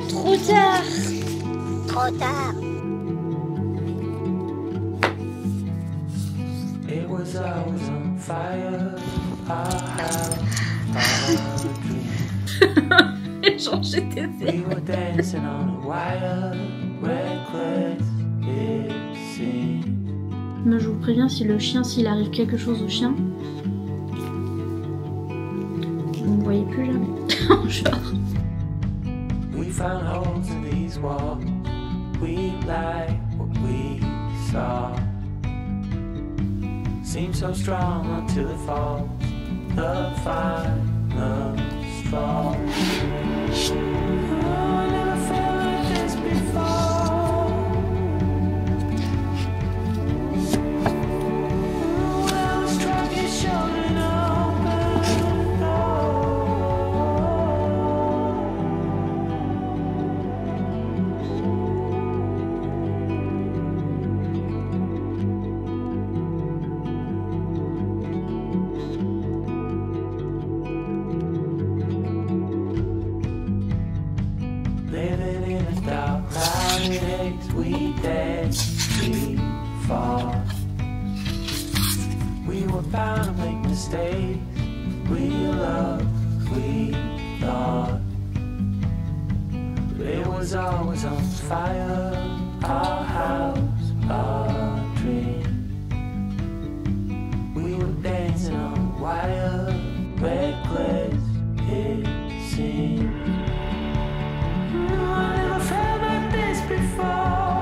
Trop tard. Trop tard. It was always on fire. Genre j'étais We were dancing on a wire, reckless it seemed. Mais je vous préviens, si le chien, s'il arrive quelque chose au chien, vous ne voyez plus jamais. Genre. We found holes in these walls. We like what we saw. Seemed so strong until it falls. The final straw. Oh, I never felt like this before. Oh, I was drunk and showing open. Oh. Living in a dark nowadays, we dance, we fall. We were bound to make mistakes. We loved, we thought. But it was always on fire. Our house, our dream. We were dancing on a wire, reckless it seemed. I never felt like this before.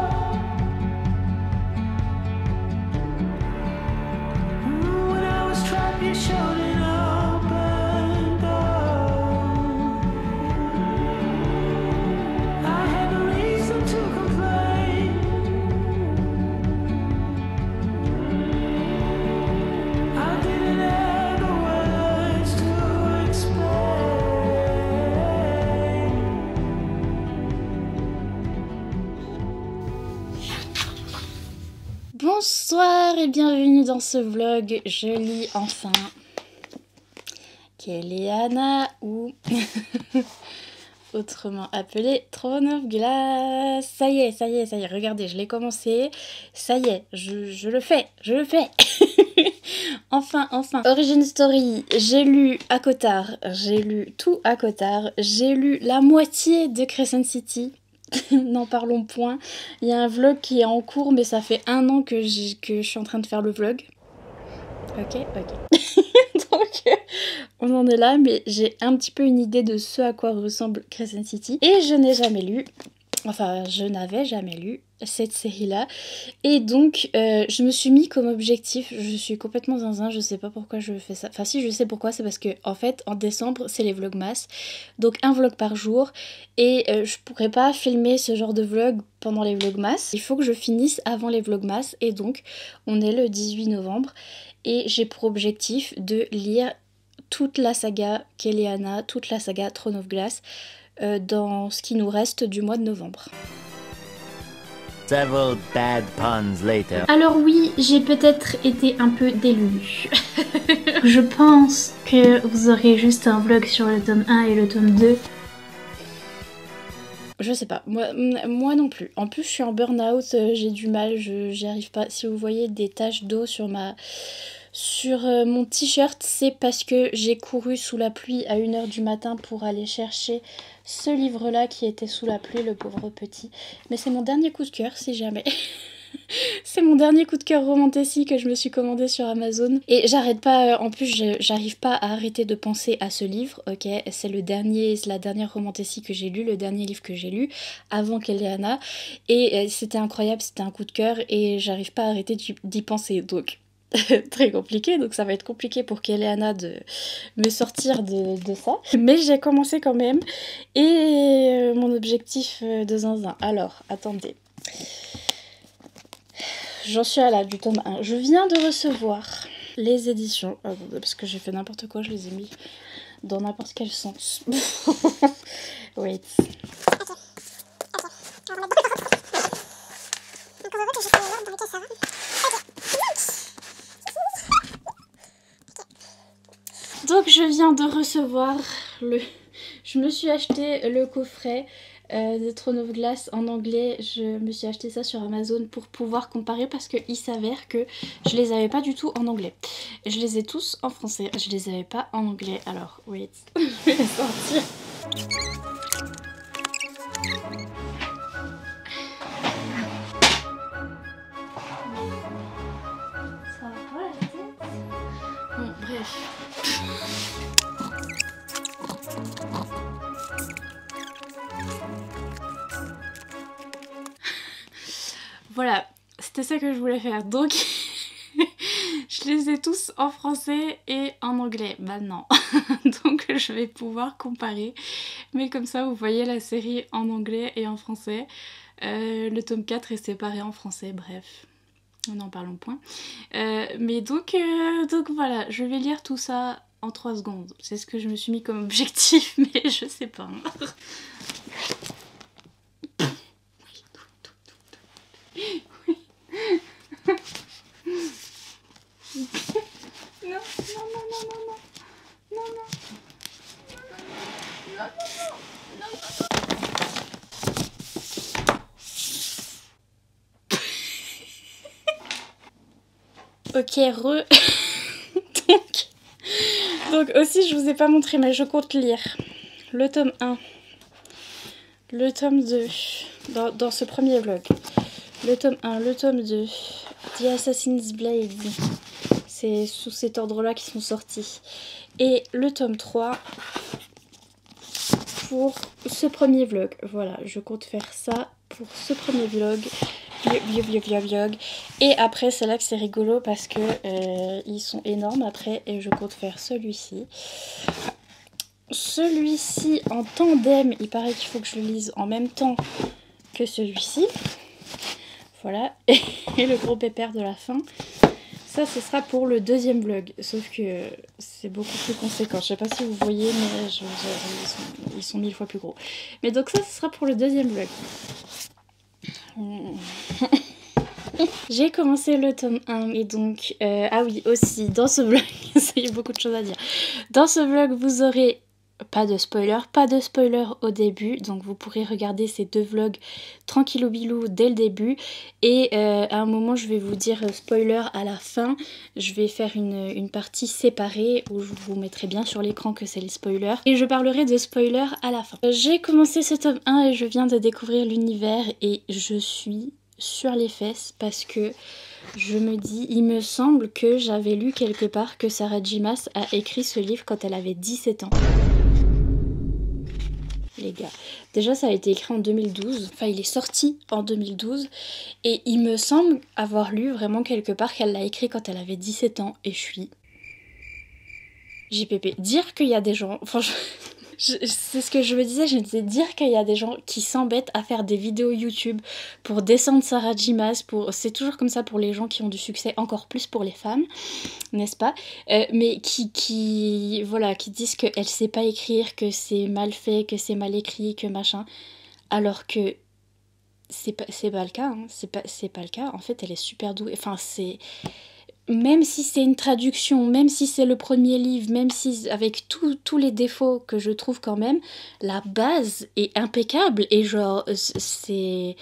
When I was trapped, you showed an open door. I had no reason to complain. I didn't have the words to explain. Bonsoir et bienvenue dans ce vlog. Je lis enfin Keleana ou autrement appelé Throne of Glass. Ça y est, regardez, je l'ai commencé. Ça y est, je le fais. Enfin. Origin Story, j'ai lu ACOTAR, j'ai lu tout ACOTAR, j'ai lu la moitié de Crescent City. N'en parlons point. Il y a un vlog qui est en cours, mais ça fait 1 an que je suis en train de faire le vlog. Ok. Donc, on en est là, mais j'ai un petit peu une idée de ce à quoi ressemble Crescent City. Et je n'avais jamais lu cette série-là. Et donc, je me suis mis comme objectif, je suis complètement zinzin, je sais pas pourquoi je fais ça. Enfin si, je sais pourquoi, c'est parce que en fait, en décembre, c'est les vlogmas. Donc un vlog par jour. Et je pourrais pas filmer ce genre de vlog pendant les vlogmas. Il faut que je finisse avant les vlogmas. Et donc, on est le 18 novembre. Et j'ai pour objectif de lire toute la saga Keleana, toute la saga Throne of Glass dans ce qui nous reste du mois de novembre. Several bad puns later. Alors oui, j'ai peut-être été un peu délue. Je pense que vous aurez juste un vlog sur le tome 1 et le tome 2. Je sais pas, moi non plus. En plus, je suis en burn-out, j'ai du mal, j'y arrive pas. Si vous voyez des taches d'eau sur mon t-shirt, c'est parce que j'ai couru sous la pluie à 1 h du matin pour aller chercher ce livre-là qui était sous la pluie, le pauvre petit. Mais c'est mon dernier coup de cœur, si jamais. C'est mon dernier coup de cœur romantasy que je me suis commandé sur Amazon. Et j'arrête pas, en plus j'arrive pas à arrêter de penser à ce livre, ok. C'est la dernière romantasy que j'ai lu, le dernier livre que j'ai lu avant Keleana. Et c'était incroyable, c'était un coup de cœur et j'arrive pas à arrêter d'y penser, donc... très compliqué, donc ça va être compliqué pour Keleana de me sortir de ça, mais j'ai commencé quand même. Et mon objectif de zinzin, alors attendez, j'en suis à la du tome 1, je viens de recevoir les éditions, parce que j'ai fait n'importe quoi, je les ai mis dans n'importe quel sens. Wait. Donc je viens de recevoir le... Je me suis acheté le coffret de Throne of Glass en anglais. Je me suis acheté ça sur Amazon pour pouvoir comparer parce qu'il s'avère que je les avais pas du tout en anglais. Je les ai tous en français, je les avais pas en anglais. Alors, wait, je vais les sortir. Ça va pas la tête? Bon, bref. Voilà, c'était ça que je voulais faire. Donc, je les ai tous en français et en anglais maintenant. Donc, je vais pouvoir comparer. Mais comme ça, vous voyez la série en anglais et en français. Le tome 4 est séparé en français, bref. N'en parlons point. Mais donc voilà, je vais lire tout ça en 3 secondes. C'est ce que je me suis mis comme objectif, mais je sais pas. Ok, donc aussi je vous ai pas montré mais je compte lire le tome 1, le tome 2 dans ce premier vlog, le tome 1, le tome 2, The Assassin's Blade, c'est sous cet ordre là qui sont sortis, et le tome 3 pour ce premier vlog. Voilà, je compte faire ça pour ce premier vlog. Et après c'est là que c'est rigolo parce que ils sont énormes après et je compte faire celui-ci. Celui-ci en tandem, il paraît qu'il faut que je le lise en même temps que celui-ci. Voilà, et le gros pépère de la fin. Ça, ce sera pour le deuxième vlog, sauf que c'est beaucoup plus conséquent. Je sais pas si vous voyez, mais ils sont 1000 fois plus gros. Mais donc ça, ce sera pour le deuxième vlog. J'ai commencé le tome 1 et donc, ah oui, aussi, dans ce vlog, il y a beaucoup de choses à dire. Dans ce vlog, vous aurez pas de spoiler au début, donc vous pourrez regarder ces 2 vlogs tranquillou bilou dès le début. Et à un moment, je vais vous dire spoiler à la fin. Je vais faire une partie séparée où je vous mettrai bien sur l'écran que c'est les spoilers. Et je parlerai de spoiler à la fin. J'ai commencé ce tome 1 et je viens de découvrir l'univers et je suis sur les fesses parce que je me dis, il me semble que j'avais lu quelque part que Sarah J. Maas a écrit ce livre quand elle avait 17 ans. Les gars, déjà ça a été écrit en 2012, enfin il est sorti en 2012 et il me semble avoir lu vraiment quelque part qu'elle l'a écrit quand elle avait 17 ans et je suis JPP. Dire qu'il y a des gens, franchement, c'est ce que je me disais, je me disais dire qu'il y a des gens qui s'embêtent à faire des vidéos YouTube pour descendre Sarah J. Maas, c'est toujours comme ça pour les gens qui ont du succès, encore plus pour les femmes, n'est-ce pas, mais qui disent qu'elle sait pas écrire, que c'est mal fait, que c'est mal écrit, que machin, alors que c'est pas le cas, hein. C'est pas le cas, en fait elle est super douée, enfin c'est... Même si c'est une traduction, même si c'est le premier livre, même si avec tous les défauts que je trouve quand même, la base est impeccable et genre c'est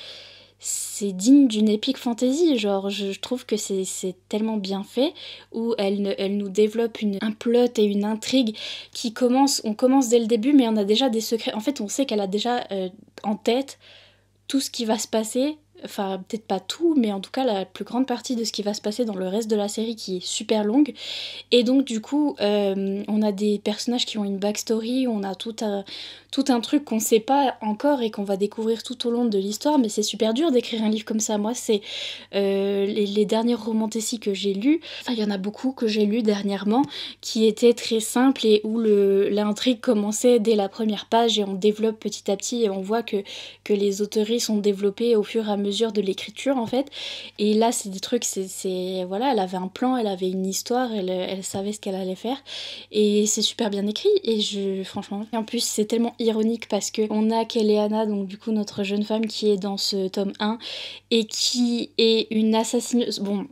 digne d'une epic fantasy. Genre je trouve que c'est tellement bien fait où elle nous développe un plot et une intrigue qui on commence dès le début mais on a déjà des secrets. En fait on sait qu'elle a déjà en tête tout ce qui va se passer. Enfin, peut-être pas tout, mais en tout cas la plus grande partie de ce qui va se passer dans le reste de la série qui est super longue. Et donc du coup, on a des personnages qui ont une backstory, on a tout un truc qu'on sait pas encore et qu'on va découvrir tout au long de l'histoire, mais c'est super dur d'écrire un livre comme ça. Moi, c'est les derniers romantici que j'ai lus, enfin il y en a beaucoup que j'ai lus dernièrement, qui étaient très simples et où l'intrigue commençait dès la première page et on développe petit à petit et on voit que les auteuriers sont développées au fur et à mesure de l'écriture en fait. Et là c'est des trucs, voilà, elle avait un plan, elle avait une histoire, elle savait ce qu'elle allait faire et c'est super bien écrit et franchement, et en plus c'est tellement ironique parce que on a Keleana, donc du coup notre jeune femme qui est dans ce tome 1 et qui est une assassineuse, bon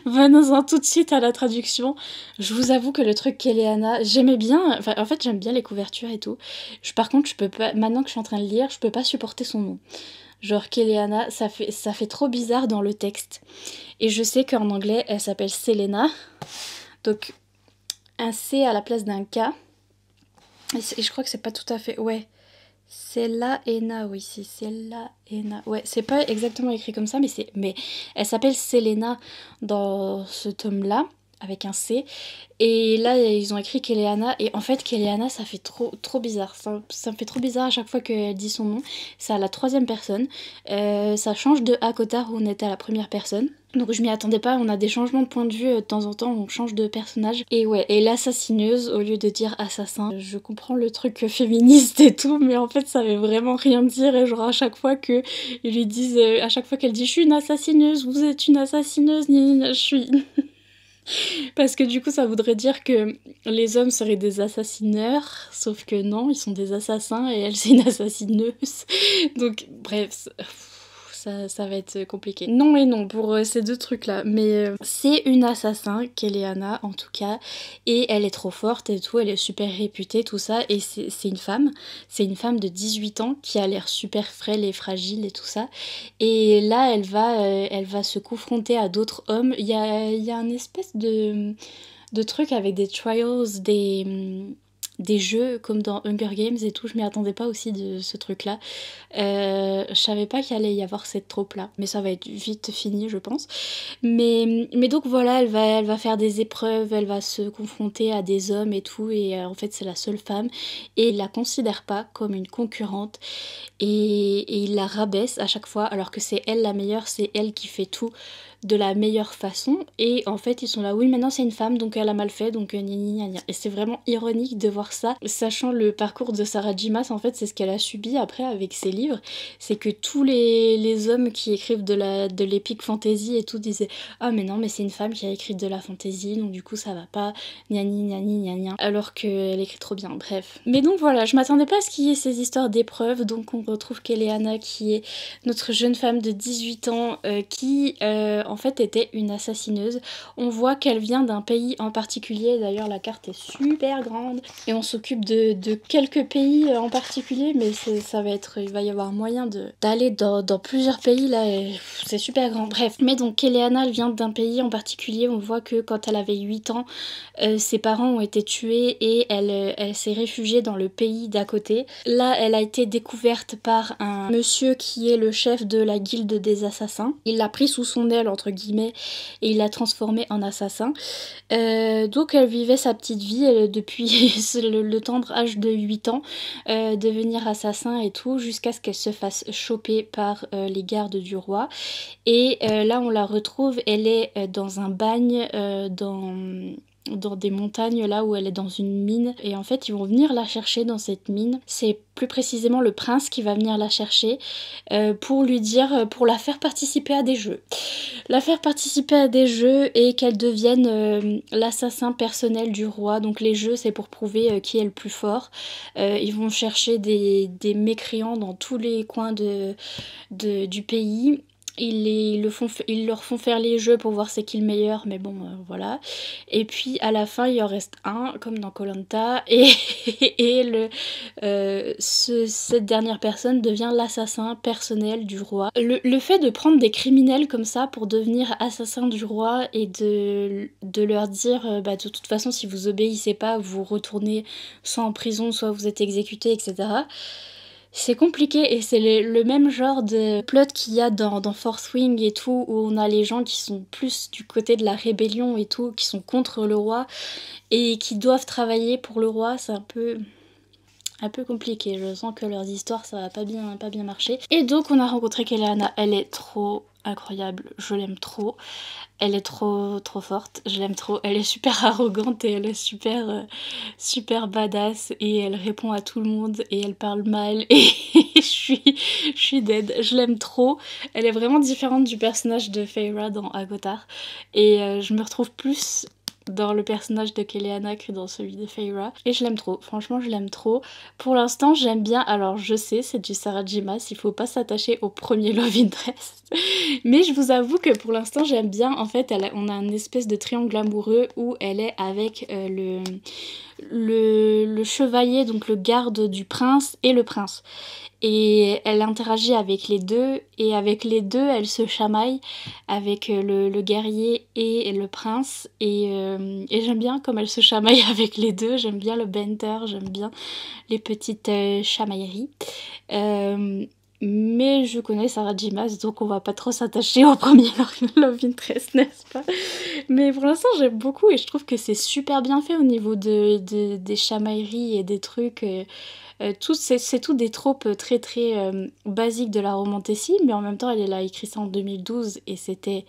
Venons-en tout de suite à la traduction. Je vous avoue que le truc Keleana, j'aimais bien, enfin en fait j'aime bien les couvertures et tout. Par contre, je peux pas, maintenant que je suis en train de lire, je peux pas supporter son nom. Genre Keleana, ça fait trop bizarre dans le texte. Et je sais qu'en anglais, elle s'appelle Selena. Donc un C à la place d'un K. Et je crois que c'est pas tout à fait... Ouais. Selena, oui, c'est Selena. Ouais, c'est pas exactement écrit comme ça, mais elle s'appelle Selena dans ce tome-là, avec un C. Et là, ils ont écrit Keleana. Et en fait, Keleana, ça fait trop bizarre. Ça me fait trop bizarre à chaque fois qu'elle dit son nom. C'est à la 3e personne. Ça change de Akotar où on était à la 1re personne. Donc je m'y attendais pas, on a des changements de point de vue de temps en temps, on change de personnage. Et ouais, et l'assassineuse, au lieu de dire assassin, je comprends le truc féministe et tout, mais en fait ça veut vraiment rien dire. Et genre à chaque fois que ils lui disent, à chaque fois qu'elle dit je suis une assassineuse, vous êtes une assassineuse, je suis... Parce que du coup ça voudrait dire que les hommes seraient des assassineurs, sauf que non, ils sont des assassins et elle c'est une assassineuse. Donc bref... Ça va être compliqué. Non et non pour ces deux trucs-là. Mais c'est une assassin, Keleana en tout cas. Et elle est trop forte et tout, elle est super réputée, tout ça. Et c'est une femme. C'est une femme de 18 ans qui a l'air super frêle et fragile et tout ça. Et là, elle va se confronter à d'autres hommes. Il y a une espèce de truc avec des trials, des jeux comme dans Hunger Games et tout, je m'y attendais pas aussi de ce truc là. Je savais pas qu'il allait y avoir cette trope là, mais ça va être vite fini je pense. Mais donc voilà, elle va faire des épreuves, elle va se confronter à des hommes et tout, et en fait c'est la seule femme, et il la considère pas comme une concurrente, et il la rabaisse à chaque fois, alors que c'est elle la meilleure, c'est elle qui fait tout de la meilleure façon, et en fait ils sont là, oui maintenant c'est une femme donc elle a mal fait, donc gna. Et c'est vraiment ironique de voir ça, sachant le parcours de Sarah J. Maas. En fait c'est ce qu'elle a subi après avec ses livres, c'est que tous les hommes qui écrivent de l'épique fantasy et tout disaient ah mais non mais c'est une femme qui a écrit de la fantasy donc du coup ça va pas, gna, alors qu'elle écrit trop bien, bref. Mais donc voilà, je m'attendais pas à ce qu'il y ait ces histoires d'épreuves, donc on retrouve Keleana qui est notre jeune femme de 18 ans qui en fait était une assassineuse. On voit qu'elle vient d'un pays en particulier, d'ailleurs la carte est super grande et on s'occupe de quelques pays en particulier, mais il va y avoir moyen d'aller dans plusieurs pays là, c'est super grand, bref. Mais donc Keleana elle vient d'un pays en particulier, on voit que quand elle avait 8 ans, ses parents ont été tués et elle s'est réfugiée dans le pays d'à côté. Là elle a été découverte par un monsieur qui est le chef de la guilde des assassins. Il l'a pris sous son aile entre guillemets et il l'a transformée en assassin. Donc elle vivait sa petite vie depuis le tendre âge de 8 ans, devenir assassin et tout, jusqu'à ce qu'elle se fasse choper par les gardes du roi. Et là on la retrouve, elle est dans un bagne dans des montagnes là où elle est dans une mine, et en fait ils vont venir la chercher dans cette mine. C'est plus précisément le prince qui va venir la chercher pour lui dire, pour la faire participer à des jeux. La faire participer à des jeux et qu'elle devienne l'assassin personnel du roi. Donc les jeux c'est pour prouver qui est le plus fort. Ils vont chercher des mécréants dans tous les coins du pays. Ils leur font faire les jeux pour voir c'est qui le meilleur, mais bon voilà. Et puis à la fin il en reste un comme dans Koh-Lanta et cette dernière personne devient l'assassin personnel du roi. Le fait de prendre des criminels comme ça pour devenir assassin du roi et de leur dire de toute façon si vous obéissez pas vous retournez soit en prison soit vous êtes exécuté, etc. C'est compliqué, et c'est le même genre de plot qu'il y a dans Fourth Wing et tout, où on a les gens qui sont plus du côté de la rébellion et tout, qui sont contre le roi et qui doivent travailler pour le roi. C'est un peu compliqué, je sens que leurs histoires ça va pas bien marcher. Et donc on a rencontré Keleana, elle est trop incroyable, je l'aime trop. Elle est trop forte, je l'aime trop. Elle est super arrogante et elle est super badass et elle répond à tout le monde et elle parle mal et je suis dead. Je l'aime trop. Elle est vraiment différente du personnage de Feyre dans Akotar et je me retrouve plus dans le personnage de Keleana que dans celui de Feyre. Et je l'aime trop, franchement je l'aime trop. Pour l'instant j'aime bien, alors je sais c'est du Sarah J. Maas, il faut pas s'attacher au premier Love Interest. Mais je vous avoue que pour l'instant j'aime bien. En fait on a une espèce de triangle amoureux où elle est avec le chevalier, donc le garde du prince et le prince. Et elle interagit avec les deux, et avec les deux elle se chamaille avec le guerrier et le prince, et j'aime bien comme elle se chamaille avec les deux. J'aime bien le banter, j'aime bien les petites chamailleries. Mais je connais Sarah J. Maas, donc on va pas trop s'attacher au premier Love Interest, n'est-ce pas? Mais pour l'instant j'aime beaucoup, et je trouve que c'est super bien fait au niveau des chamailleries et des trucs. C'est tout des tropes très très basiques de la romantécie, mais en même temps elle a écrit ça en 2012 et c'était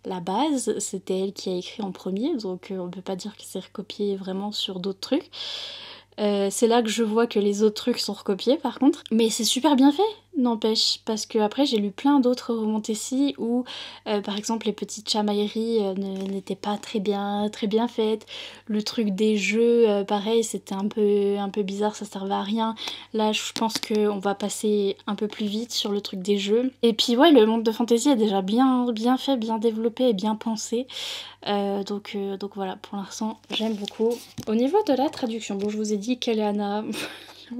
la base, c'était elle qui a écrit en premier, donc on peut pas dire que c'est recopié vraiment sur d'autres trucs. C'est là que je vois que les autres trucs sont recopiés par contre, mais c'est super bien fait, n'empêche, parce que après j'ai lu plein d'autres romantécies où par exemple les petites chamailleries n'étaient pas très bien faites. Le truc des jeux, pareil, c'était un peu bizarre, ça servait à rien. Là je pense qu'on va passer un peu plus vite sur le truc des jeux. Et puis ouais, le monde de fantasy est déjà bien fait, bien développé et bien pensé. Donc voilà, pour l'instant j'aime beaucoup. Au niveau de la traduction, bon je vous ai dit qu'elle est Anna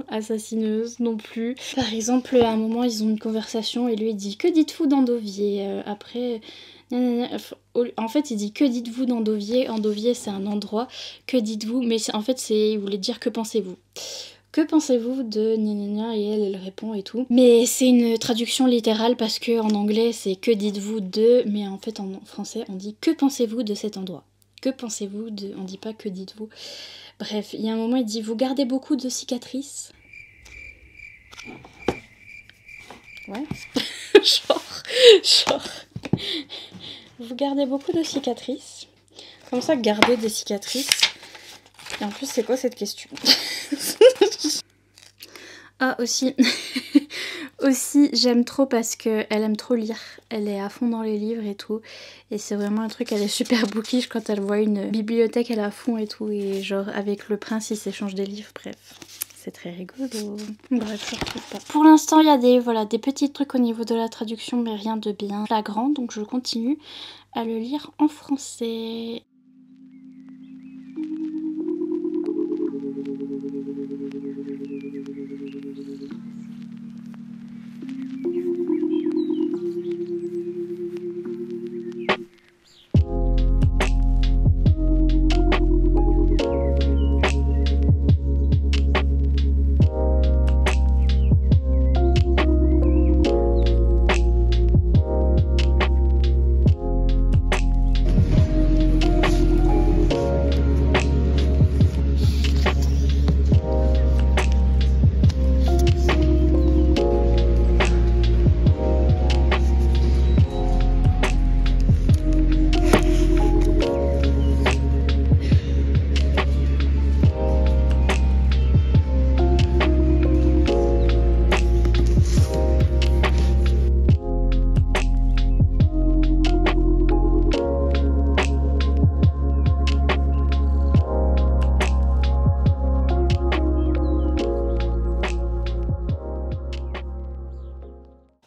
assassineuse non plus. Par exemple à un moment ils ont une conversation et lui il dit que dites-vous d'Andovier, après en fait il dit que dites-vous d'Andovier, Andovier c'est un endroit, que dites-vous, mais en fait il voulait dire que pensez-vous. Que pensez-vous de gna gna gna, et elle répond et tout. Mais c'est une traduction littérale parce que en anglais c'est que dites-vous de, mais en fait en français on dit que pensez-vous de cet endroit. Que pensez-vous de... On dit pas que dites-vous. Bref, il y a un moment il dit vous gardez beaucoup de cicatrices. Ouais. genre... Vous gardez beaucoup de cicatrices. Comme ça, garder des cicatrices. Et en plus, c'est quoi cette question? Ah, aussi, aussi j'aime trop parce qu'elle aime trop lire. Elle est à fond dans les livres et tout. Et c'est vraiment un truc, elle est super bookish quand elle voit une bibliothèque, elle est à fond et tout. Et genre avec le prince, ils s'échangent des livres, bref. C'est très rigolo. Bref, je retrouve pas. Pour l'instant, il y a des petits trucs au niveau de la traduction, mais rien de bien flagrant. Donc je continue à le lire en français.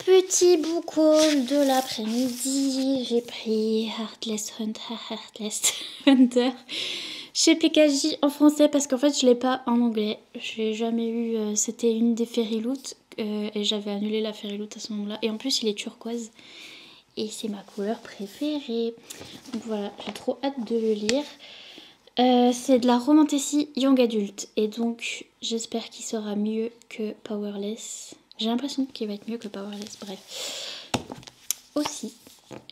Petit book haul de l'après-midi, j'ai pris Heartless Hunter chez PKJ en français parce qu'en fait je l'ai pas en anglais. J'ai jamais eu, c'était une des Fairyloot et j'avais annulé la Fairyloot à ce moment-là. Et en plus il est turquoise et c'est ma couleur préférée. Donc voilà, j'ai trop hâte de le lire. C'est de la romantécie young adulte et donc j'espère qu'il sera mieux que Powerless. J'ai l'impression qu'il va être mieux que Powerless, bref. Aussi,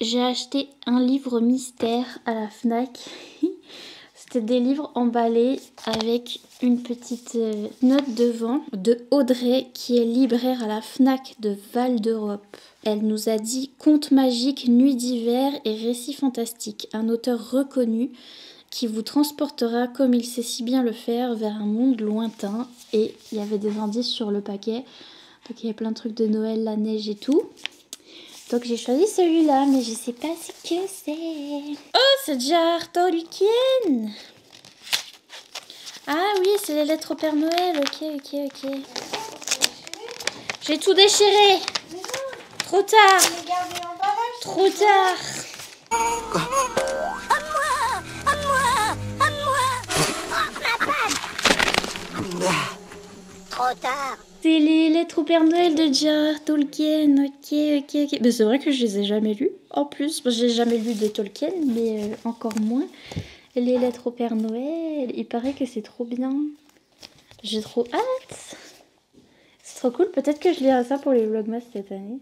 j'ai acheté un livre mystère à la FNAC. C'était des livres emballés avec une petite note devant de Audrey qui est libraire à la FNAC de Val d'Europe. Elle nous a dit « Contes magiques, nuits d'hiver et récits fantastiques ». Un auteur reconnu qui vous transportera comme il sait si bien le faire vers un monde lointain. Et il y avait des indices sur le paquet. Donc il y a plein de trucs de Noël, la neige et tout. Donc j'ai choisi celui-là, mais je sais pas ce que c'est. Oh, c'est Jar Tolkien. Ah oui, c'est les lettres au Père Noël. Ok. J'ai tout déchiré. Trop tard. Trop tard. À moi, à moi, à moi. Oh, ma panne. Trop tard. C'est les lettres au Père Noël de J.R.R. Tolkien. Ok. Mais c'est vrai que je les ai jamais lues. En plus, j'ai jamais lu de Tolkien, mais encore moins les lettres au Père Noël. Il paraît que c'est trop bien. J'ai trop hâte. C'est trop cool. Peut-être que je lirai ça pour les Vlogmas cette année.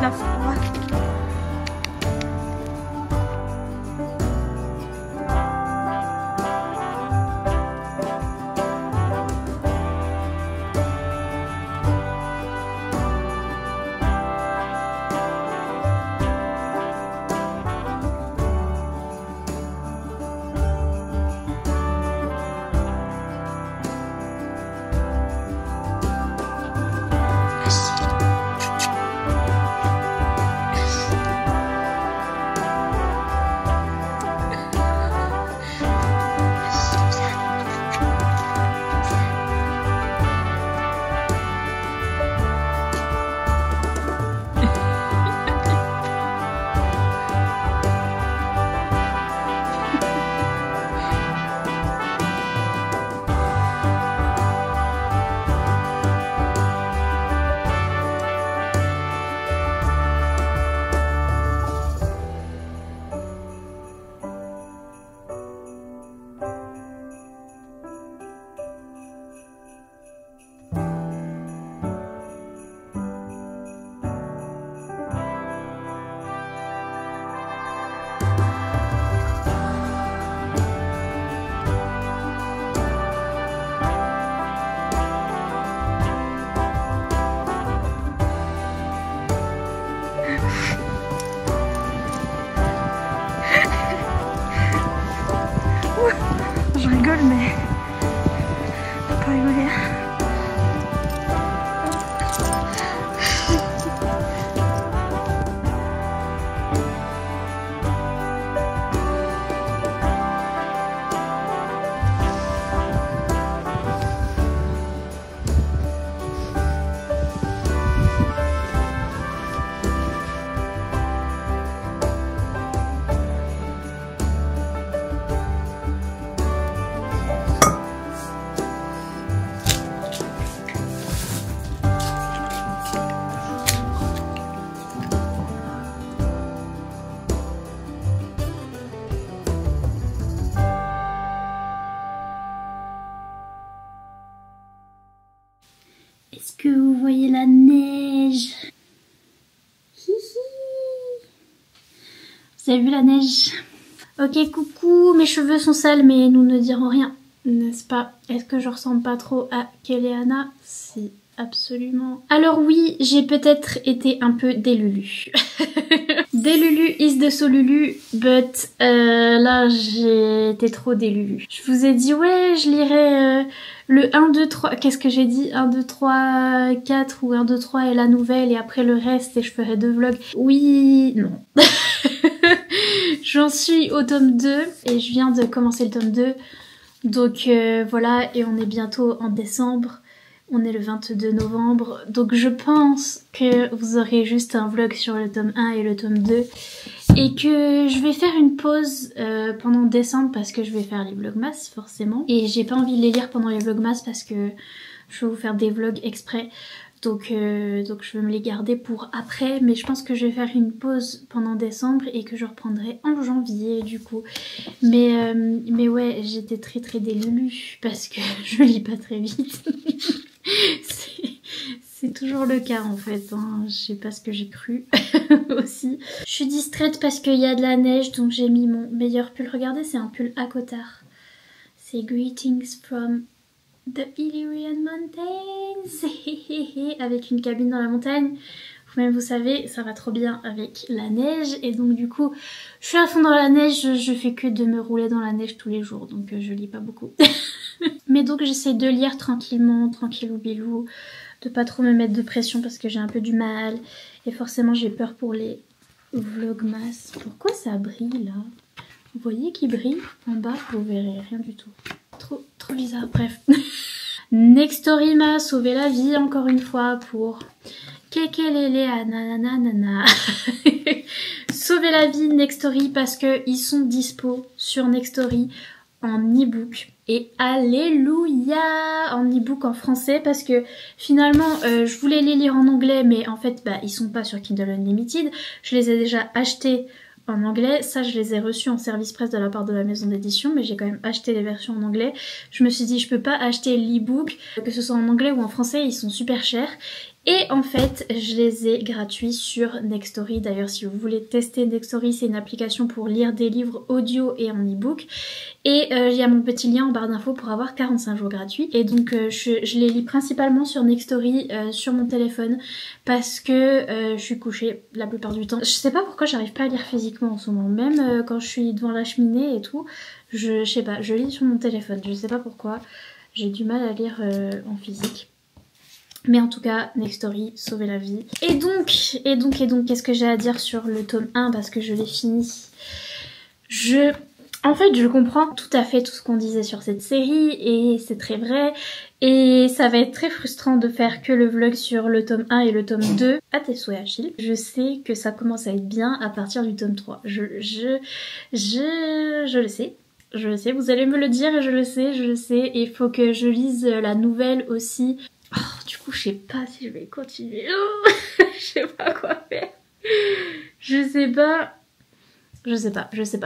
La froid. Je rigole, mais faut pas rigoler. Vous avez vu la neige? Ok, coucou, mes cheveux sont sales mais nous ne dirons rien, n'est-ce pas? Est-ce que je ressemble pas trop à Keleana? Si, absolument. Alors oui, j'ai peut-être été un peu délulu. Délulu is the solulu, but là j'ai été trop délulu. Je vous ai dit ouais, je lirai le 1, 2, 3, qu'est-ce que j'ai dit? 1, 2, 3, 4 ou 1, 2, 3 et la nouvelle et après le reste et je ferai 2 vlogs. Oui, non. J'en suis au tome 2 et je viens de commencer le tome 2. Donc voilà, et on est bientôt en décembre. On est le 22 novembre. Donc je pense que vous aurez juste un vlog sur le tome 1 et le tome 2. Et que je vais faire une pause pendant décembre parce que je vais faire les vlogmas forcément. Et j'ai pas envie de les lire pendant les vlogmas parce que je vais vous faire des vlogs exprès. Donc je vais me les garder pour après, mais je pense que je vais faire une pause pendant décembre et que je reprendrai en janvier du coup. Mais ouais, j'étais très délulu parce que je lis pas très vite. C'est toujours le cas en fait, hein. Je sais pas ce que j'ai cru aussi. Je suis distraite parce qu'il y a de la neige donc j'ai mis mon meilleur pull. Regardez, c'est un pull à cotard. C'est Greetings from The Illyrian Mountains. Avec une cabine dans la montagne. Vous-même vous savez, ça va trop bien avec la neige. Et donc du coup, je suis à fond dans la neige. Je fais que de me rouler dans la neige tous les jours. Donc je lis pas beaucoup. Mais donc j'essaie de lire tranquillement, tranquillou bilou. De pas trop me mettre de pression parce que j'ai un peu du mal. Et forcément j'ai peur pour les vlogmas. Pourquoi ça brille là? Vous voyez qu'il brille en bas? Vous verrez rien du tout. Trop bizarre, bref. Nextory m'a sauvé la vie encore une fois pour Kekelele nanana. Sauver la vie Nextory parce que ils sont dispo sur Nextory en e-book. Et alléluia en e-book en français parce que finalement je voulais les lire en anglais mais en fait bah, ils sont pas sur Kindle Unlimited. Je les ai déjà achetés en anglais, ça je les ai reçus en service presse de la part de la maison d'édition mais j'ai quand même acheté les versions en anglais. Je me suis dit je peux pas acheter l'e-book, que ce soit en anglais ou en français, ils sont super chers. Et en fait, je les ai gratuits sur Nextory. D'ailleurs, si vous voulez tester Nextory, c'est une application pour lire des livres audio et en e-book. Et il y a mon petit lien en barre d'infos pour avoir 45 jours gratuits. Et donc, je les lis principalement sur Nextory, sur mon téléphone, parce que je suis couchée la plupart du temps. Je sais pas pourquoi j'arrive pas à lire physiquement en ce moment. Même quand je suis devant la cheminée et tout, je sais pas, je lis sur mon téléphone. Je sais pas pourquoi, j'ai du mal à lire en physique. Mais en tout cas, Nextory, sauver la vie. Et donc, qu'est-ce que j'ai à dire sur le tome 1 parce que je l'ai fini. En fait, je comprends tout à fait tout ce qu'on disait sur cette série et c'est très vrai. Et ça va être très frustrant de faire que le vlog sur le tome 1 et le tome 2. À tes souhaits, Achille. Je sais que ça commence à être bien à partir du tome 3. Je le sais. Je le sais, vous allez me le dire et je le sais. Et il faut que je lise la nouvelle aussi. Oh, du coup, je sais pas si je vais continuer. Je sais pas quoi faire. Je sais pas.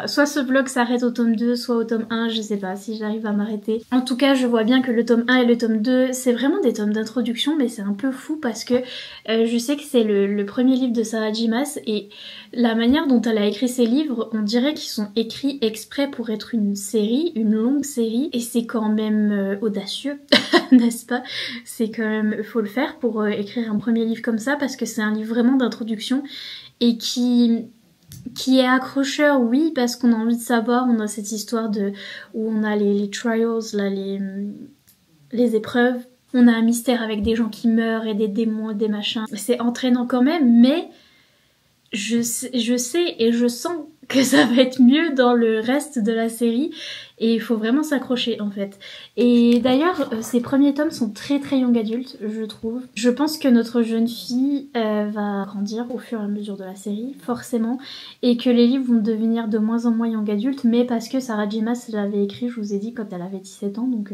Soit ce vlog s'arrête au tome 2, soit au tome 1, je sais pas si j'arrive à m'arrêter. En tout cas, je vois bien que le tome 1 et le tome 2, c'est vraiment des tomes d'introduction, mais c'est un peu fou parce que je sais que c'est le premier livre de Sarah J. Maas et la manière dont elle a écrit ses livres, on dirait qu'ils sont écrits exprès pour être une série, une longue série, et c'est quand même audacieux, n'est-ce pas? C'est quand même, faut le faire pour écrire un premier livre comme ça parce que c'est un livre vraiment d'introduction et qui est accrocheur, oui, parce qu'on a envie de savoir, on a cette histoire où on a les trials, là, les épreuves, on a un mystère avec des gens qui meurent et des démons et des machins. C'est entraînant quand même, mais je sais et je sens que ça va être mieux dans le reste de la série et il faut vraiment s'accrocher en fait. Et d'ailleurs ces premiers tomes sont très young adulte, je trouve. Je pense que notre jeune fille va grandir au fur et à mesure de la série, forcément, et que les livres vont devenir de moins en moins young adulte, mais parce que Sarah J. Maas l'avait écrit, je vous ai dit, quand elle avait 17 ans, donc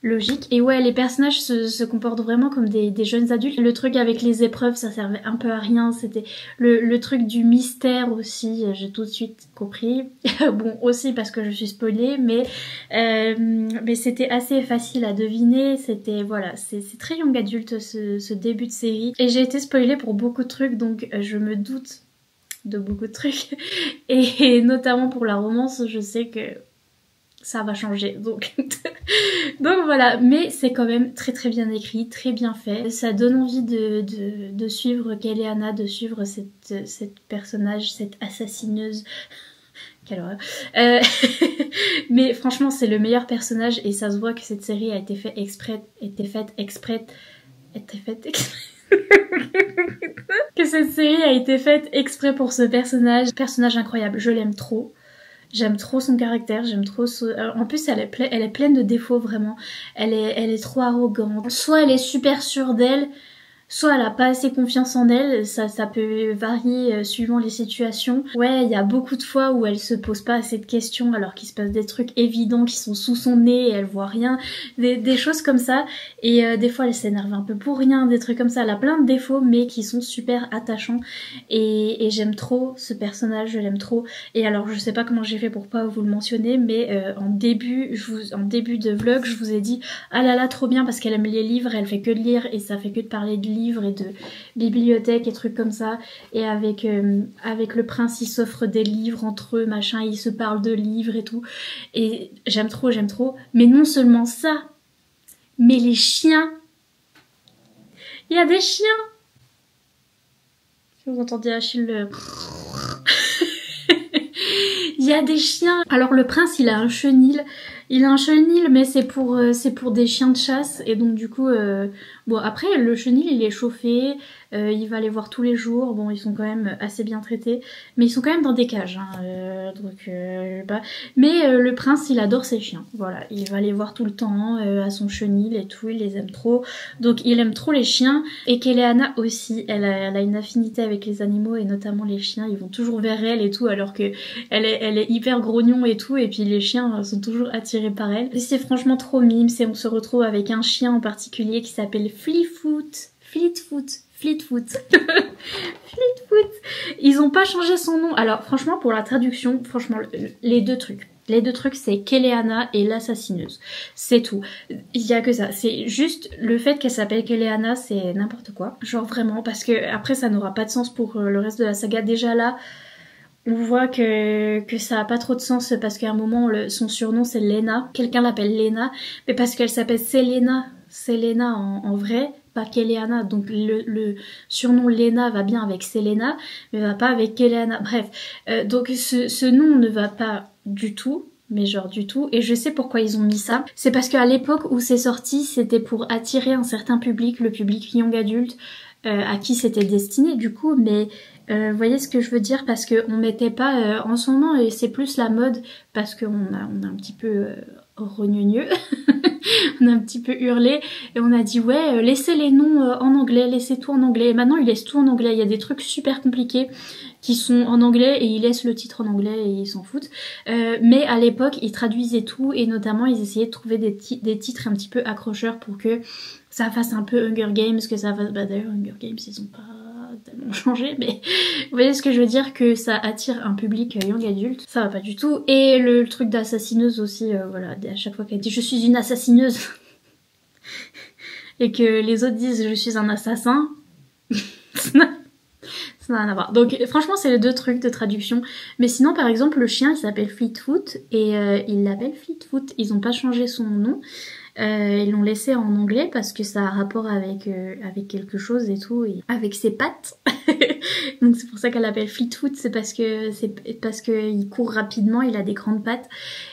logique. Et ouais, les personnages se comportent vraiment comme des jeunes adultes. Le truc avec les épreuves, ça servait un peu à rien. C'était le truc du mystère aussi, j'ai tout de suite compris. Bon, aussi parce que je suis spoilée, mais c'était assez facile à deviner. C'était, voilà, c'est très young adulte ce début de série. Et j'ai été spoilée pour beaucoup de trucs, donc je me doute de beaucoup de trucs. Et notamment pour la romance, je sais que ça va changer. Donc, donc voilà, mais c'est quand même très très bien écrit, très bien fait. Ça donne envie de suivre Keleana, de suivre cette personnage, cette assassineuse. Quelle horreur. Mais franchement, c'est le meilleur personnage et ça se voit que cette série a été faite exprès. Que cette série a été faite exprès pour ce personnage. Personnage incroyable, je l'aime trop. J'aime trop son caractère, j'aime trop en plus elle est pleine de défauts vraiment. Elle est trop arrogante. Soit elle est super sûre d'elle, soit elle a pas assez confiance en elle, ça peut varier suivant les situations. Ouais, il y a beaucoup de fois où elle se pose pas assez de questions alors qu'il se passe des trucs évidents qui sont sous son nez et elle voit rien, des choses comme ça. Et des fois elle s'énerve un peu pour rien, des trucs comme ça. Elle a plein de défauts mais qui sont super attachants et j'aime trop ce personnage, je l'aime trop. Et alors je sais pas comment j'ai fait pour pas vous le mentionner, mais en début de vlog je vous ai dit ah là là trop bien parce qu'elle aime les livres, elle fait que de lire et ça fait que de parler de livres et de bibliothèques et trucs comme ça, et avec le prince ils s'offrent des livres entre eux machin, ils se parlent de livres et tout, et j'aime trop, mais non seulement ça, mais les chiens, il y a des chiens, si vous entendez Achille il y a des chiens. Alors le prince il a un chenil, mais c'est pour des chiens de chasse, et donc du coup bon après le chenil il est chauffé, il va les voir tous les jours, bon ils sont quand même assez bien traités, mais ils sont quand même dans des cages hein, mais le prince il adore ses chiens, voilà, il va les voir tout le temps à son chenil et tout, il les aime trop, donc il aime trop les chiens. Et Keleana aussi, elle a une affinité avec les animaux et notamment les chiens, ils vont toujours vers elle et tout, alors que elle est hyper grognon et tout, et puis les chiens sont toujours attirés par elle. Et c'est franchement trop mime, on se retrouve avec un chien en particulier qui s'appelle Fleetfoot. Ils ont pas changé son nom. Alors franchement pour la traduction, franchement les deux trucs c'est Keleana et l'assassineuse. C'est tout. Il y a que ça. C'est juste le fait qu'elle s'appelle Keleana, c'est n'importe quoi. Genre vraiment, parce que après ça n'aura pas de sens pour le reste de la saga. Déjà là, on voit que ça a pas trop de sens parce qu'à un moment son surnom c'est Lena. Quelqu'un l'appelle Lena, mais parce qu'elle s'appelle Selena en vrai, pas Keleana. Donc le surnom Lena va bien avec Selena, mais va pas avec Keleana. Bref, donc ce nom ne va pas du tout. Mais genre du tout, et je sais pourquoi ils ont mis ça. C'est parce qu'à l'époque où c'est sorti, c'était pour attirer un certain public, le public young adulte, à qui c'était destiné du coup, mais vous voyez ce que je veux dire, parce qu'on mettait pas en ce moment, et c'est plus la mode, parce qu'on a un petit peu rognonieux, on a un petit peu hurlé, et on a dit ouais, laissez les noms en anglais, laissez tout en anglais. Et maintenant ils laissent tout en anglais, il y a des trucs super compliqués qui sont en anglais et ils laissent le titre en anglais et ils s'en foutent. Mais à l'époque ils traduisaient tout, et notamment ils essayaient de trouver des titres un petit peu accrocheurs pour que ça fasse un peu Hunger Games, que ça fasse... Bah d'ailleurs Hunger Games ils ont pas tellement changé, mais vous voyez ce que je veux dire, que ça attire un public young adulte, ça va pas du tout. Et le truc d'assassineuse aussi, voilà, à chaque fois qu'elle dit je suis une assassineuse et que les autres disent je suis un assassin, ça n'a rien à voir. Donc franchement c'est les deux trucs de traduction. Mais sinon par exemple le chien il s'appelle Fleetfoot et il l'appelle Fleetfoot, ils ont pas changé son nom. Ils l'ont laissé en anglais parce que ça a rapport avec quelque chose et tout, et avec ses pattes. Donc c'est pour ça qu'elle l'appelle Fleetfoot, c'est parce que il court rapidement, il a des grandes pattes,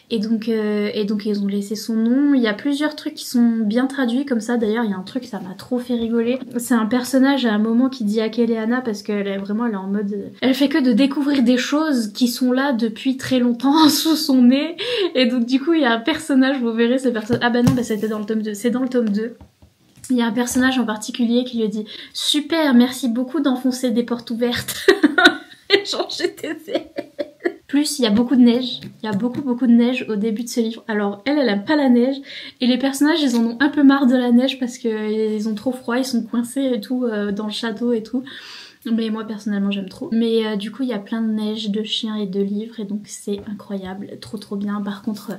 et donc ils ont laissé son nom. Il y a plusieurs trucs qui sont bien traduits comme ça. D'ailleurs il y a un truc, ça m'a trop fait rigoler. C'est un personnage à un moment qui dit à Keleana, parce qu'elle est vraiment, elle est en mode, elle fait que de découvrir des choses qui sont là depuis très longtemps sous son nez, et donc du coup il y a un personnage, vous verrez ce personnage, ah bah non, bah c'était dans le tome 2, c'est dans le tome 2. Il y a un personnage en particulier qui lui dit « Super, merci beaucoup d'enfoncer des portes ouvertes. » Genre j'étais... Plus, il y a beaucoup de neige. Il y a beaucoup de neige au début de ce livre. Alors elle aime pas la neige. Et les personnages, ils en ont un peu marre de la neige parce qu'ils ont trop froid, ils sont coincés et tout dans le château et tout. Mais moi personnellement j'aime trop. Mais du coup il y a plein de neige, de chiens et de livres et donc c'est incroyable, trop bien. Par contre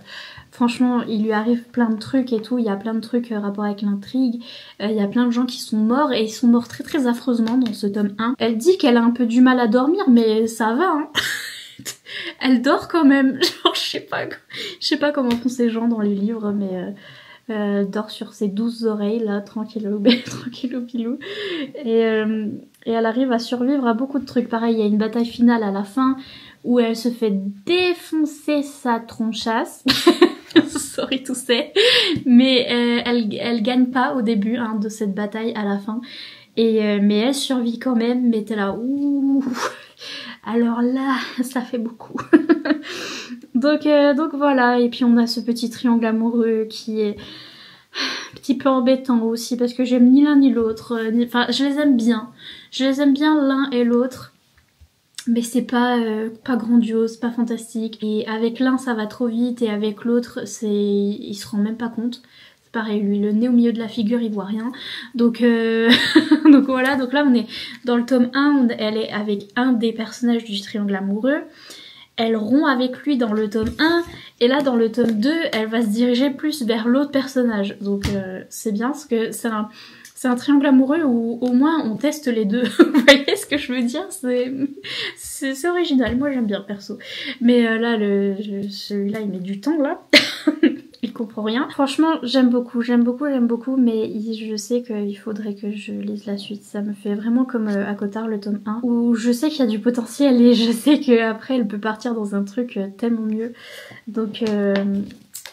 franchement il lui arrive plein de trucs et tout, il y a plein de trucs rapport avec l'intrigue. Il y a plein de gens qui sont morts et ils sont morts très affreusement dans ce tome 1. Elle dit qu'elle a un peu du mal à dormir mais ça va hein. Elle dort quand même, genre je sais pas comment font ces gens dans les livres mais... dort sur ses 12 oreilles là, tranquillou pilou. Et elle arrive à survivre à beaucoup de trucs. Pareil, il y a une bataille finale à la fin où elle se fait défoncer sa tronchasse. Sorry to say. Mais elle gagne pas au début hein, de cette bataille à la fin. Mais elle survit quand même, mais t'es là, ouh. Alors là, ça fait beaucoup. donc voilà, et puis on a ce petit triangle amoureux qui est un petit peu embêtant aussi parce que j'aime ni l'un ni l'autre. Enfin, je les aime bien. Je les aime bien l'un et l'autre. Mais c'est pas grandiose, pas fantastique. Et avec l'un ça va trop vite et avec l'autre il se rend même pas compte. C'est pareil, lui le nez au milieu de la figure il voit rien. Donc donc voilà, donc là on est dans le tome 1, elle est avec un des personnages du triangle amoureux. Elle rompt avec lui dans le tome 1 et là dans le tome 2 elle va se diriger plus vers l'autre personnage. Donc c'est bien parce que c'est un triangle amoureux où au moins on teste les deux. Vous voyez ce que je veux dire? C'est original, moi j'aime bien perso. Mais là celui-là il met du temps là. Il comprend rien. Franchement j'aime beaucoup, mais je sais qu'il faudrait que je lise la suite. Ça me fait vraiment comme Akotar le tome 1 où je sais qu'il y a du potentiel et je sais qu'après elle peut partir dans un truc tellement mieux. Donc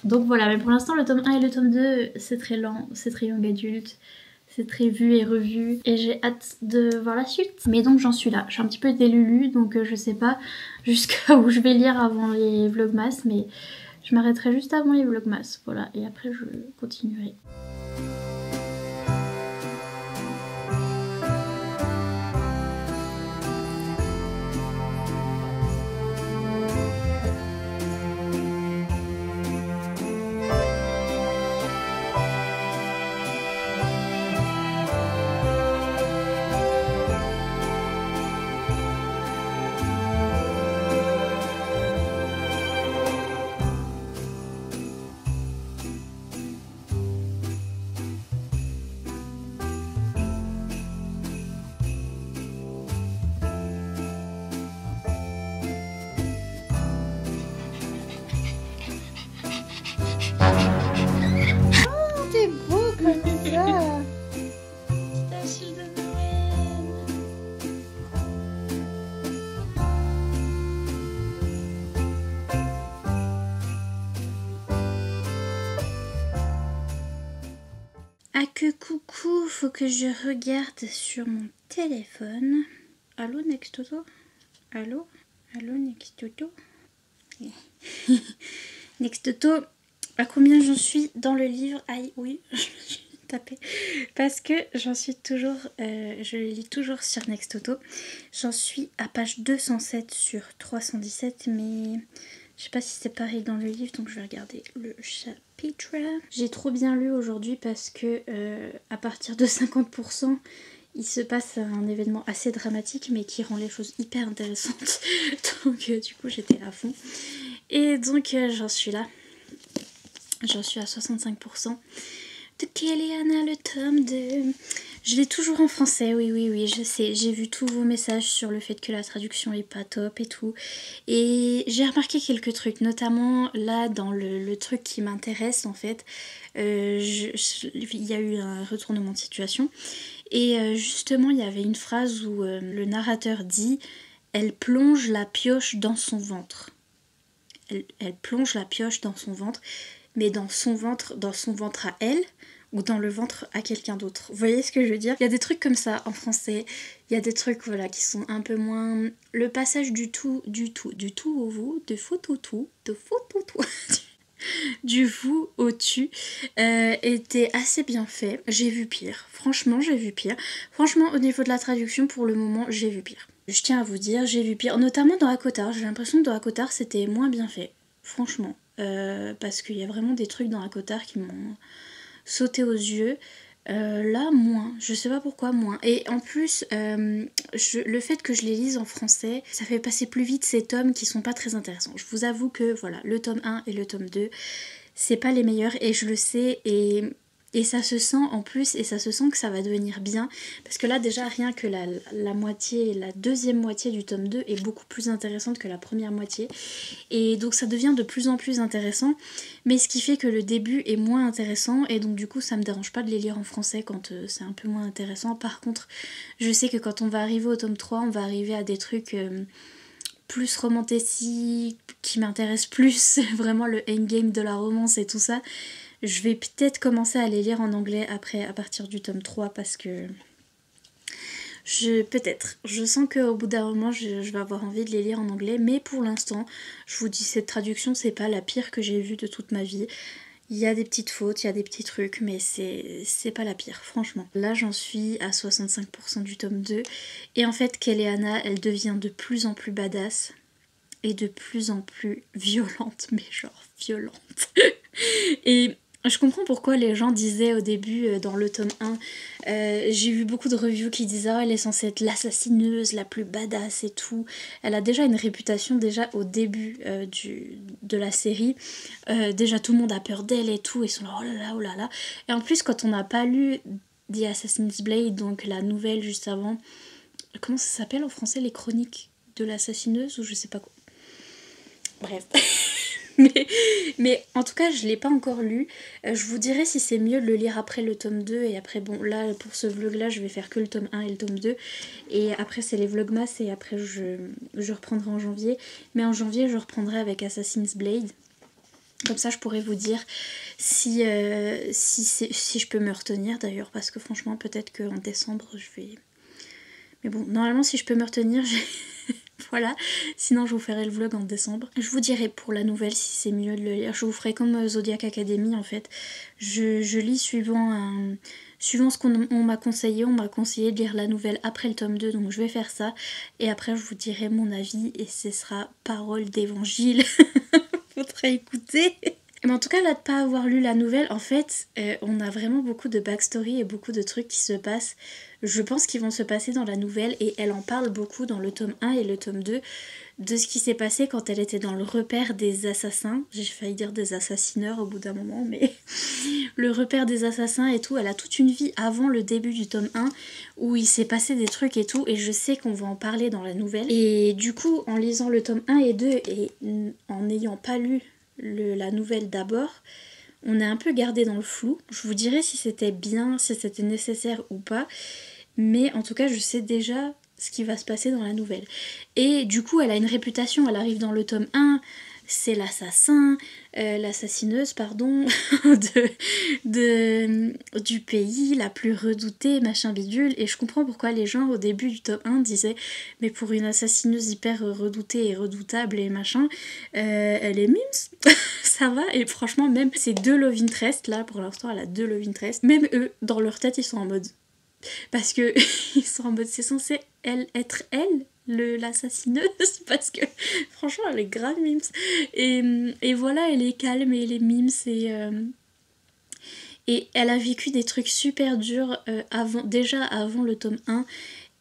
voilà, mais pour l'instant le tome 1 et le tome 2 c'est très lent, c'est très young adulte. C'est très vu et revu et j'ai hâte de voir la suite. Mais donc j'en suis là, je suis un petit peu délulu donc je sais pas jusqu'à où je vais lire avant les vlogmas mais je m'arrêterai juste avant les vlogmas, voilà, et après je continuerai. Ah que coucou, faut que je regarde sur mon téléphone. Allô Nextoto? Allô Nextoto? Nextoto, à combien j'en suis dans le livre? Aïe, oui, je me suis tapée. Parce que j'en suis toujours, je lis toujours sur Nextoto. J'en suis à page 207 sur 317, mais je sais pas si c'est pareil dans le livre, donc je vais regarder le chapitre. J'ai trop bien lu aujourd'hui parce que à partir de 50%, il se passe un événement assez dramatique mais qui rend les choses hyper intéressantes. Donc du coup j'étais à fond. Et donc j'en suis là. J'en suis à 65%. De Kéliana, le tome 2. Je l'ai toujours en français, oui, je sais. J'ai vu tous vos messages sur le fait que la traduction est pas top et tout. Et j'ai remarqué quelques trucs, notamment là dans le truc qui m'intéresse en fait. Il y a eu un retournement de situation. Et justement, il y avait une phrase où le narrateur dit « Elle plonge la pioche dans son ventre ». Elle plonge la pioche dans son ventre, mais dans son ventre à elle ou dans le ventre à quelqu'un d'autre. Vous voyez ce que je veux dire? Il y a des trucs comme ça en français, il y a des trucs voilà qui sont un peu moins... Le passage du tout au vous, de fou tout, du vous au tu était assez bien fait. J'ai vu pire, franchement j'ai vu pire. Franchement au niveau de la traduction pour le moment j'ai vu pire. Je tiens à vous dire, j'ai vu pire, notamment dans Akotar. J'ai l'impression que dans Akotar c'était moins bien fait, franchement. Parce qu'il y a vraiment des trucs dans Akotar qui m'ont sauté aux yeux. Là, moins. Je sais pas pourquoi, moins. Et en plus, le fait que je les lise en français, ça fait passer plus vite ces tomes qui sont pas très intéressants. Je vous avoue que, voilà, le tome 1 et le tome 2, c'est pas les meilleurs et je le sais et ça se sent en plus et ça se sent que ça va devenir bien parce que là déjà rien que la moitié, la deuxième moitié du tome 2 est beaucoup plus intéressante que la première moitié et donc ça devient de plus en plus intéressant mais ce qui fait que le début est moins intéressant et donc du coup ça me dérange pas de les lire en français quand c'est un peu moins intéressant. Par contre je sais que quand on va arriver au tome 3 on va arriver à des trucs plus romantiques qui m'intéressent plus, vraiment le endgame de la romance et tout ça. Je vais peut-être commencer à les lire en anglais après, à partir du tome 3 parce que peut-être. Je sens qu'au bout d'un moment je vais avoir envie de les lire en anglais mais pour l'instant je vous dis cette traduction c'est pas la pire que j'ai vue de toute ma vie. Il y a des petites fautes, il y a des petits trucs, mais c'est pas la pire, franchement. Là, j'en suis à 65% du tome 2. Et en fait, Keleana, elle devient de plus en plus badass. Et de plus en plus violente, mais genre violente. Et je comprends pourquoi les gens disaient au début, dans le tome 1, j'ai vu beaucoup de reviews qui disaient « Oh, elle est censée être l'assassineuse, la plus badass et tout ». Elle a déjà une réputation, déjà au début de la série. Déjà tout le monde a peur d'elle et tout, ils sont là « Oh là là, oh là là ». Et en plus, quand on n'a pas lu The Assassin's Blade, donc la nouvelle juste avant, comment ça s'appelle en français, les chroniques de l'assassineuse ou je sais pas quoi. Bref. mais en tout cas, je l'ai pas encore lu. Je vous dirai si c'est mieux de le lire après le tome 2. Et après, bon, là, pour ce vlog-là, je vais faire que le tome 1 et le tome 2. Et après, c'est les vlogmas. Et après, je reprendrai en janvier. Mais en janvier, je reprendrai avec Assassin's Blade. Comme ça, je pourrais vous dire si je peux me retenir, d'ailleurs. Parce que franchement, peut-être qu'en décembre, je vais... Mais bon, normalement, si je peux me retenir, voilà, sinon je vous ferai le vlog en décembre. Je vous dirai pour la nouvelle si c'est mieux de le lire. Je vous ferai comme Zodiac Academy en fait. Je lis suivant ce qu'on m'a conseillé. On m'a conseillé de lire la nouvelle après le tome 2, donc je vais faire ça. Et après je vous dirai mon avis et ce sera parole d'évangile. Faudra écouter. Mais en tout cas là de pas avoir lu la nouvelle, en fait on a vraiment beaucoup de backstory et beaucoup de trucs qui se passent. Je pense qu'ils vont se passer dans la nouvelle et elle en parle beaucoup dans le tome 1 et le tome 2 de ce qui s'est passé quand elle était dans le repère des assassins. J'ai failli dire des assassineurs au bout d'un moment mais le repère des assassins et tout. Elle a toute une vie avant le début du tome 1 où il s'est passé des trucs et tout et je sais qu'on va en parler dans la nouvelle. Et du coup en lisant le tome 1 et 2 et en n'ayant pas lu la nouvelle d'abord, on est un peu gardé dans le flou. Je vous dirai si c'était bien, si c'était nécessaire ou pas, mais en tout cas je sais déjà ce qui va se passer dans la nouvelle. Et du coup elle a une réputation, elle arrive dans le tome 1, c'est l'assassineuse pardon, du pays, la plus redoutée, machin bidule, et je comprends pourquoi les gens au début du tome 1 disaient mais pour une assassineuse hyper redoutée et redoutable et machin, elle est mimes, ça va, et franchement même ces deux love interest là, pour l'instant elle a deux love interest, même eux, dans leur tête ils sont en mode, parce que ils sont en mode c'est censé être elle l'assassineuse parce que franchement elle est grave mimes et voilà elle est calme et elle est mimes et elle a vécu des trucs super durs déjà avant le tome 1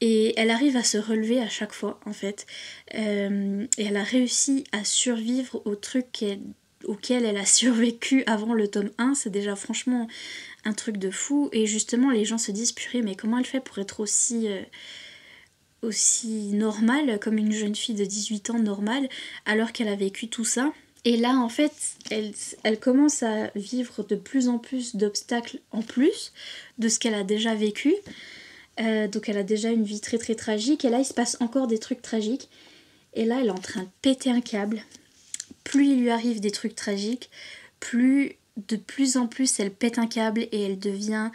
et elle arrive à se relever à chaque fois en fait et elle a réussi à survivre aux trucs auxquels elle a survécu avant le tome 1, c'est déjà franchement un truc de fou et justement les gens se disent purée mais comment elle fait pour être aussi normale comme une jeune fille de 18 ans normale alors qu'elle a vécu tout ça. Et là en fait elle commence à vivre de plus en plus d'obstacles en plus de ce qu'elle a déjà vécu. Donc elle a déjà une vie très très tragique et là il se passe encore des trucs tragiques et là elle est en train de péter un câble. Plus il lui arrive des trucs tragiques, plus de plus en plus elle pète un câble et elle devient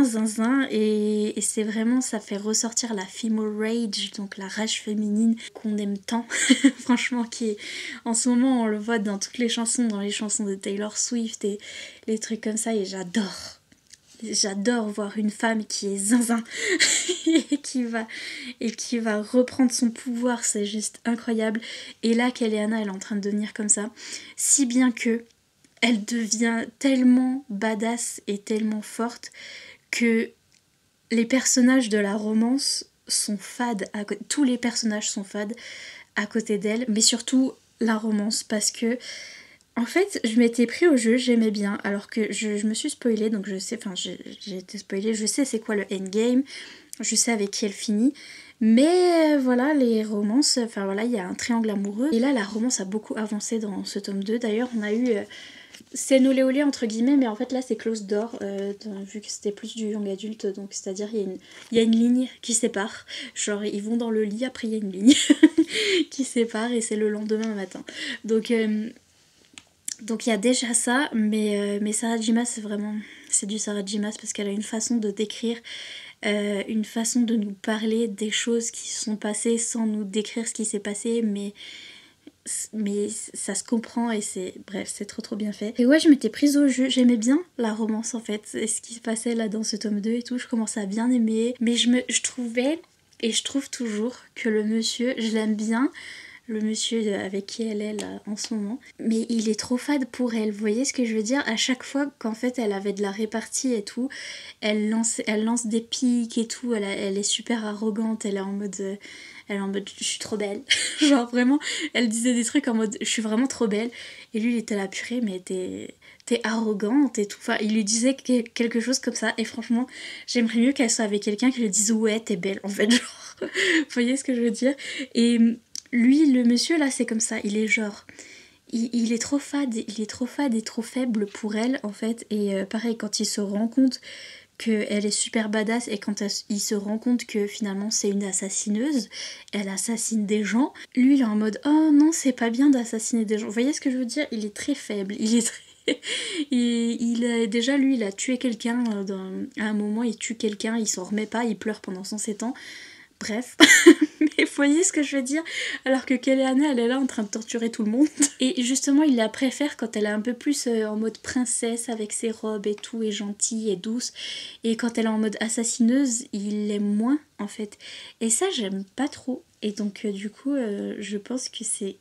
zinzin et c'est vraiment, ça fait ressortir la female rage, donc la rage féminine qu'on aime tant, franchement, qui est, en ce moment on le voit dans toutes les chansons, dans les chansons de Taylor Swift et les trucs comme ça et j'adore voir une femme qui est zinzin et qui va reprendre son pouvoir, c'est juste incroyable. Et là Keleana elle est en train de devenir comme ça, si bien que elle devient tellement badass et tellement forte que les personnages de la romance sont fades, tous les personnages sont fades à côté d'elle, mais surtout la romance, parce que en fait je m'étais pris au jeu, j'aimais bien, alors que je me suis spoilée, donc je sais, enfin j'ai été spoilée, je sais c'est quoi le endgame, je sais avec qui elle finit, mais voilà, les romances, enfin voilà, il y a un triangle amoureux, et là la romance a beaucoup avancé dans ce tome 2, d'ailleurs on a eu... c'est olé olé entre guillemets, mais en fait là c'est close door, vu que c'était plus du young adulte, donc c'est-à-dire il y a une ligne qui sépare, genre ils vont dans le lit, après il y a une ligne qui sépare et c'est le lendemain matin. Donc il y a déjà ça, mais Sarah J. Maas c'est du Sarah J. Maas parce qu'elle a une façon de décrire, une façon de nous parler des choses qui se sont passées sans nous décrire ce qui s'est passé, mais ça se comprend et c'est trop bien fait. Et ouais, je m'étais prise au jeu, j'aimais bien la romance en fait, et ce qui se passait là dans ce tome 2 et tout, je commençais à bien aimer, mais je trouvais, et je trouve toujours, que le monsieur, je l'aime bien, le monsieur avec qui elle est là en ce moment, mais il est trop fade pour elle, vous voyez ce que je veux dire? À chaque fois qu'en fait elle avait de la répartie et tout, elle lance des piques et tout, elle est super arrogante, elle est en mode je suis trop belle, genre vraiment elle disait des trucs en mode je suis vraiment trop belle, et lui il était là, purée mais t'es arrogante et tout, enfin il lui disait quelque chose comme ça, et franchement j'aimerais mieux qu'elle soit avec quelqu'un qui lui dise ouais t'es belle en fait, genre vous voyez ce que je veux dire? Et lui, le monsieur là, c'est comme ça, il est genre... Il est trop fade, et trop faible pour elle en fait, et pareil quand il se rend compte qu'elle est super badass, et quand il se rend compte que finalement c'est une assassineuse, elle assassine des gens, lui il est en mode oh non c'est pas bien d'assassiner des gens, vous voyez ce que je veux dire? Il est très faible, il est très... déjà lui il a tué quelqu'un, à un moment il tue quelqu'un, il s'en remet pas, il pleure pendant 107 ans. Bref, mais vous voyez ce que je veux dire? Alors que Keleana, elle est là en train de torturer tout le monde. Et justement, il la préfère quand elle est un peu plus en mode princesse, avec ses robes et tout, et gentille et douce. Et quand elle est en mode assassineuse, il l'aime moins, en fait. Et ça, j'aime pas trop. Et donc, du coup, je pense que c'est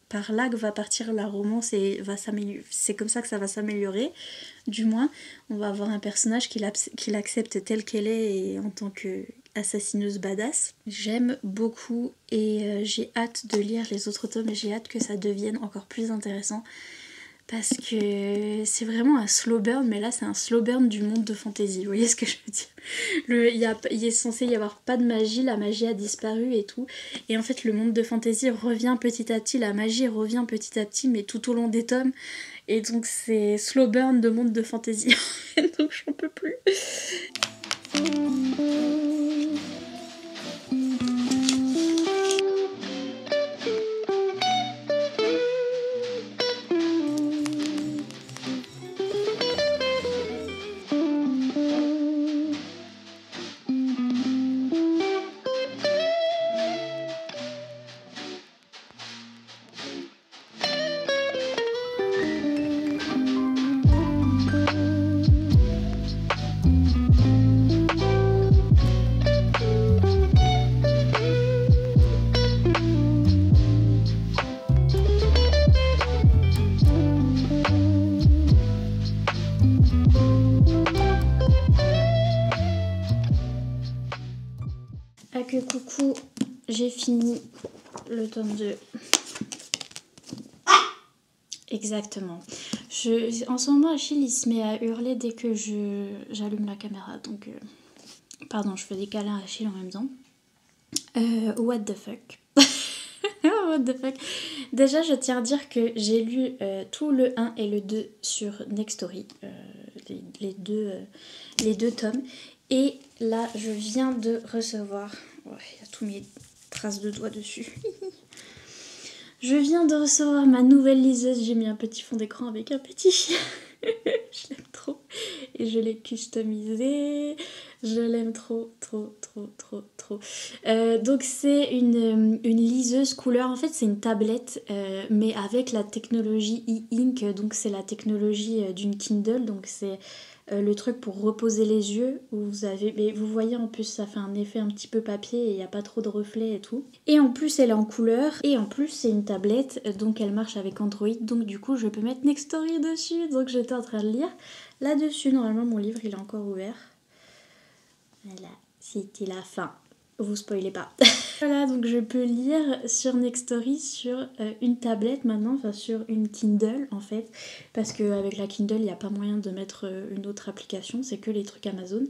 par là que va partir la romance et va s'améliorer. C'est comme ça que ça va s'améliorer. Du moins, on va avoir un personnage qui l'accepte telle qu'elle est, et en tant que... assassineuse badass. J'aime beaucoup, et j'ai hâte de lire les autres tomes, et j'ai hâte que ça devienne encore plus intéressant, parce que c'est vraiment un slow burn, mais là c'est un slow burn du monde de fantasy, vous voyez ce que je veux dire? Il est censé y avoir pas de magie, la magie a disparu et tout, et en fait le monde de fantasy revient petit à petit, la magie revient petit à petit, mais tout au long des tomes, et donc c'est slow burn de monde de fantasy, donc j'en peux plus. Coucou, j'ai fini le tome 2. Exactement. En ce moment, Achille il se met à hurler dès que j'allume la caméra. Donc, pardon, je fais des câlins à Achille en même temps. What the fuck? What the fuck? Déjà, je tiens à dire que j'ai lu tout le 1 et le 2 sur Nextory. Les deux tomes. Et là, je viens de recevoir... Ouais, il y a tous mes traces de doigts dessus. Je viens de recevoir ma nouvelle liseuse. J'ai mis un petit fond d'écran avec un petit chien. Je l'aime trop. et je l'ai customisé. Je l'aime trop. Donc c'est une liseuse couleur, en fait c'est une tablette mais avec la technologie e-ink, donc c'est la technologie d'une Kindle, donc c'est le truc pour reposer les yeux où vous avez, mais vous voyez en plus ça fait un effet un petit peu papier et il n'y a pas trop de reflets et tout. Et en plus elle est en couleur et en plus c'est une tablette donc elle marche avec Android, donc du coup je peux mettre Nextory dessus, donc j'étais en train de lire là-dessus. Normalement mon livre il est encore ouvert. Voilà, c'était la fin. Vous spoilez pas. Voilà, donc je peux lire sur Nextory sur une tablette maintenant, enfin sur une Kindle en fait, parce qu'avec la Kindle il n'y a pas moyen de mettre une autre application, c'est que les trucs Amazon,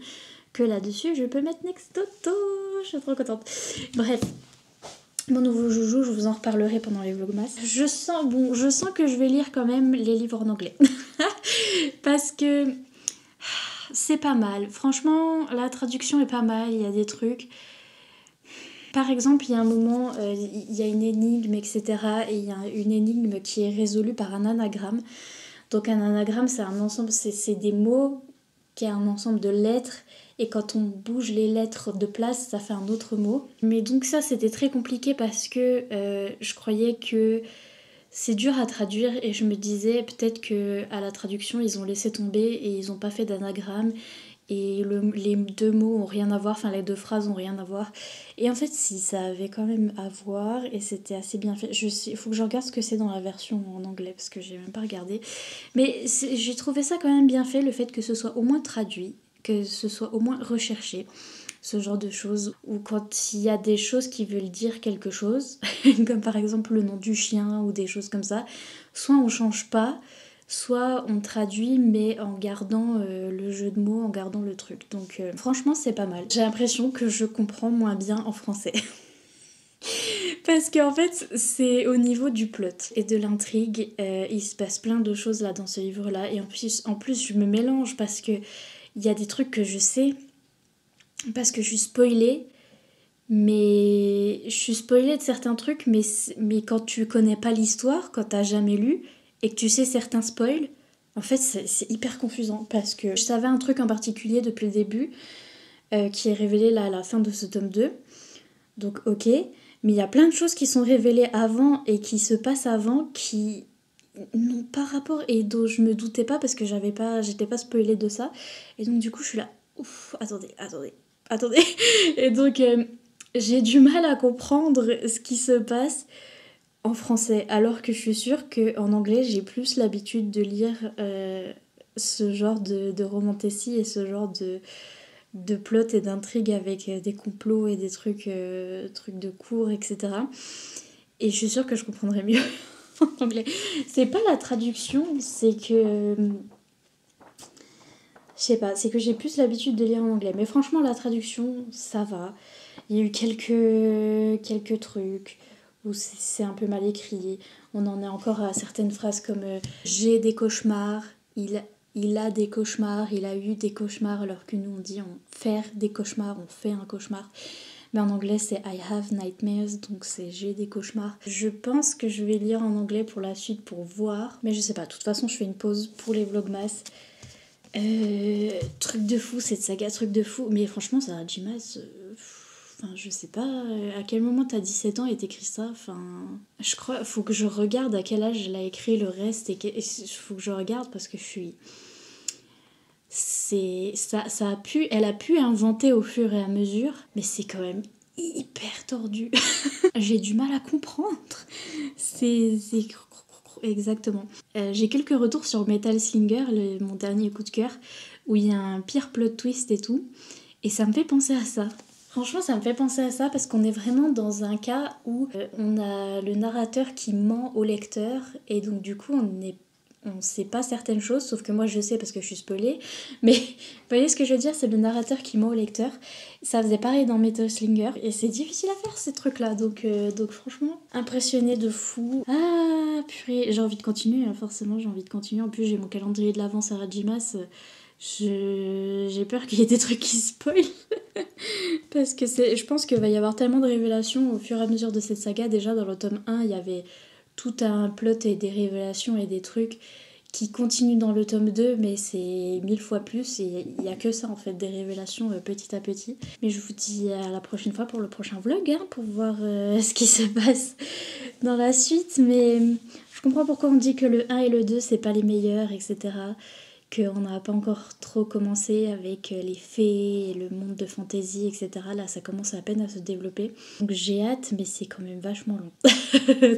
que là-dessus je peux mettre Nextoto, je suis trop contente. Bref, mon nouveau joujou, je vous en reparlerai pendant les vlogmas. Je sens que je vais lire quand même les livres en anglais, parce que c'est pas mal. Franchement, la traduction est pas mal, il y a des trucs. Par exemple, il y a un moment, il y a une énigme, etc. Et il y a une énigme qui est résolue par un anagramme. Donc un anagramme, c'est un ensemble, c'est des mots qui est un ensemble de lettres. Et quand on bouge les lettres de place, ça fait un autre mot. Mais donc ça, c'était très compliqué parce que je croyais que c'est dur à traduire. Et je me disais peut-être qu'à la traduction, ils ont laissé tomber et ils n'ont pas fait d'anagramme. Et les deux mots ont rien à voir, enfin les deux phrases ont rien à voir. Et en fait si, ça avait quand même à voir et c'était assez bien fait. Il faut que je regarde ce que c'est dans la version en anglais parce que j'ai même pas regardé. Mais j'ai trouvé ça quand même bien fait, le fait que ce soit au moins traduit, que ce soit au moins recherché. Ce genre de choses, ou quand il y a des choses qui veulent dire quelque chose, comme par exemple le nom du chien ou des choses comme ça, soit on change pas, soit on traduit mais en gardant le jeu de mots, en gardant le truc. Donc franchement c'est pas mal. J'ai l'impression que je comprends moins bien en français. Parce qu'en fait c'est au niveau du plot et de l'intrigue, il se passe plein de choses là dans ce livre là. Et en plus je me mélange parce que il y a des trucs que je sais, parce que je suis spoilée. Mais je suis spoilée de certains trucs, mais quand tu connais pas l'histoire, quand t'as jamais lu, et que tu sais certains spoils, en fait c'est hyper confusant parce que je savais un truc en particulier depuis le début qui est révélé là à la fin de ce tome 2. Donc ok, mais il y a plein de choses qui sont révélées avant et qui se passent avant qui n'ont pas rapport et dont je me doutais pas parce que j'étais pas spoilée de ça. Et donc du coup je suis là, ouf, attendez. Et donc j'ai du mal à comprendre ce qui se passe en français, alors que je suis sûre qu'en anglais, j'ai plus l'habitude de lire ce genre de romantasy et ce genre de plot et d'intrigue avec des complots et des trucs de cours, etc. Et je suis sûre que je comprendrais mieux en anglais. C'est pas la traduction, c'est que... je sais pas, c'est que j'ai plus l'habitude de lire en anglais. Mais franchement, la traduction, ça va. Il y a eu quelques trucs où c'est un peu mal écrit. On en est encore à certaines phrases comme j'ai des cauchemars, il a des cauchemars, il a eu des cauchemars, alors que nous on dit faire des cauchemars, on fait un cauchemar. Mais en anglais c'est I have nightmares, donc c'est j'ai des cauchemars. Je pense que je vais lire en anglais pour la suite pour voir, mais je sais pas, de toute façon je fais une pause pour les vlogmas. Truc de fou, cette saga, truc de fou. Mais franchement, Sarah J. Maas, enfin, je sais pas à quel moment t'as 17 ans et t'écris ça. Enfin, je crois, faut que je regarde à quel âge elle a écrit le reste et faut que je regarde parce que je suis. Elle a pu inventer au fur et à mesure, mais c'est quand même hyper tordu. J'ai du mal à comprendre. C'est exactement. J'ai quelques retours sur Metal Slinger, mon dernier coup de cœur, où il y a un pire plot twist et tout. Et ça me fait penser à ça. Franchement, ça me fait penser à ça parce qu'on est vraiment dans un cas où on a le narrateur qui ment au lecteur. Et donc du coup, on sait pas certaines choses, sauf que moi je sais parce que je suis spoilée. Mais vous voyez ce que je veux dire, c'est le narrateur qui ment au lecteur. Ça faisait pareil dans Metal Slinger et c'est difficile à faire ces trucs là. Donc franchement, impressionnée de fou. Ah purée, j'ai envie de continuer, hein, forcément j'ai envie de continuer. En plus j'ai mon calendrier de l'avant Sarah J. Maas. J'ai peur qu'il y ait des trucs qui spoilent. Parce que je pense qu'il va y avoir tellement de révélations au fur et à mesure de cette saga. Déjà dans le tome 1 il y avait tout un plot et des révélations et des trucs qui continue dans le tome 2, mais c'est 1000 fois plus et il n'y a que ça en fait, des révélations petit à petit. Mais je vous dis à la prochaine fois pour le prochain vlog, hein, pour voir ce qui se passe dans la suite. Mais je comprends pourquoi on dit que le 1 et le 2 c'est pas les meilleurs, etc. Qu'on n'a pas encore trop commencé avec les fées et le monde de fantasy, etc. Là ça commence à peine à se développer. Donc j'ai hâte, mais c'est quand même vachement long.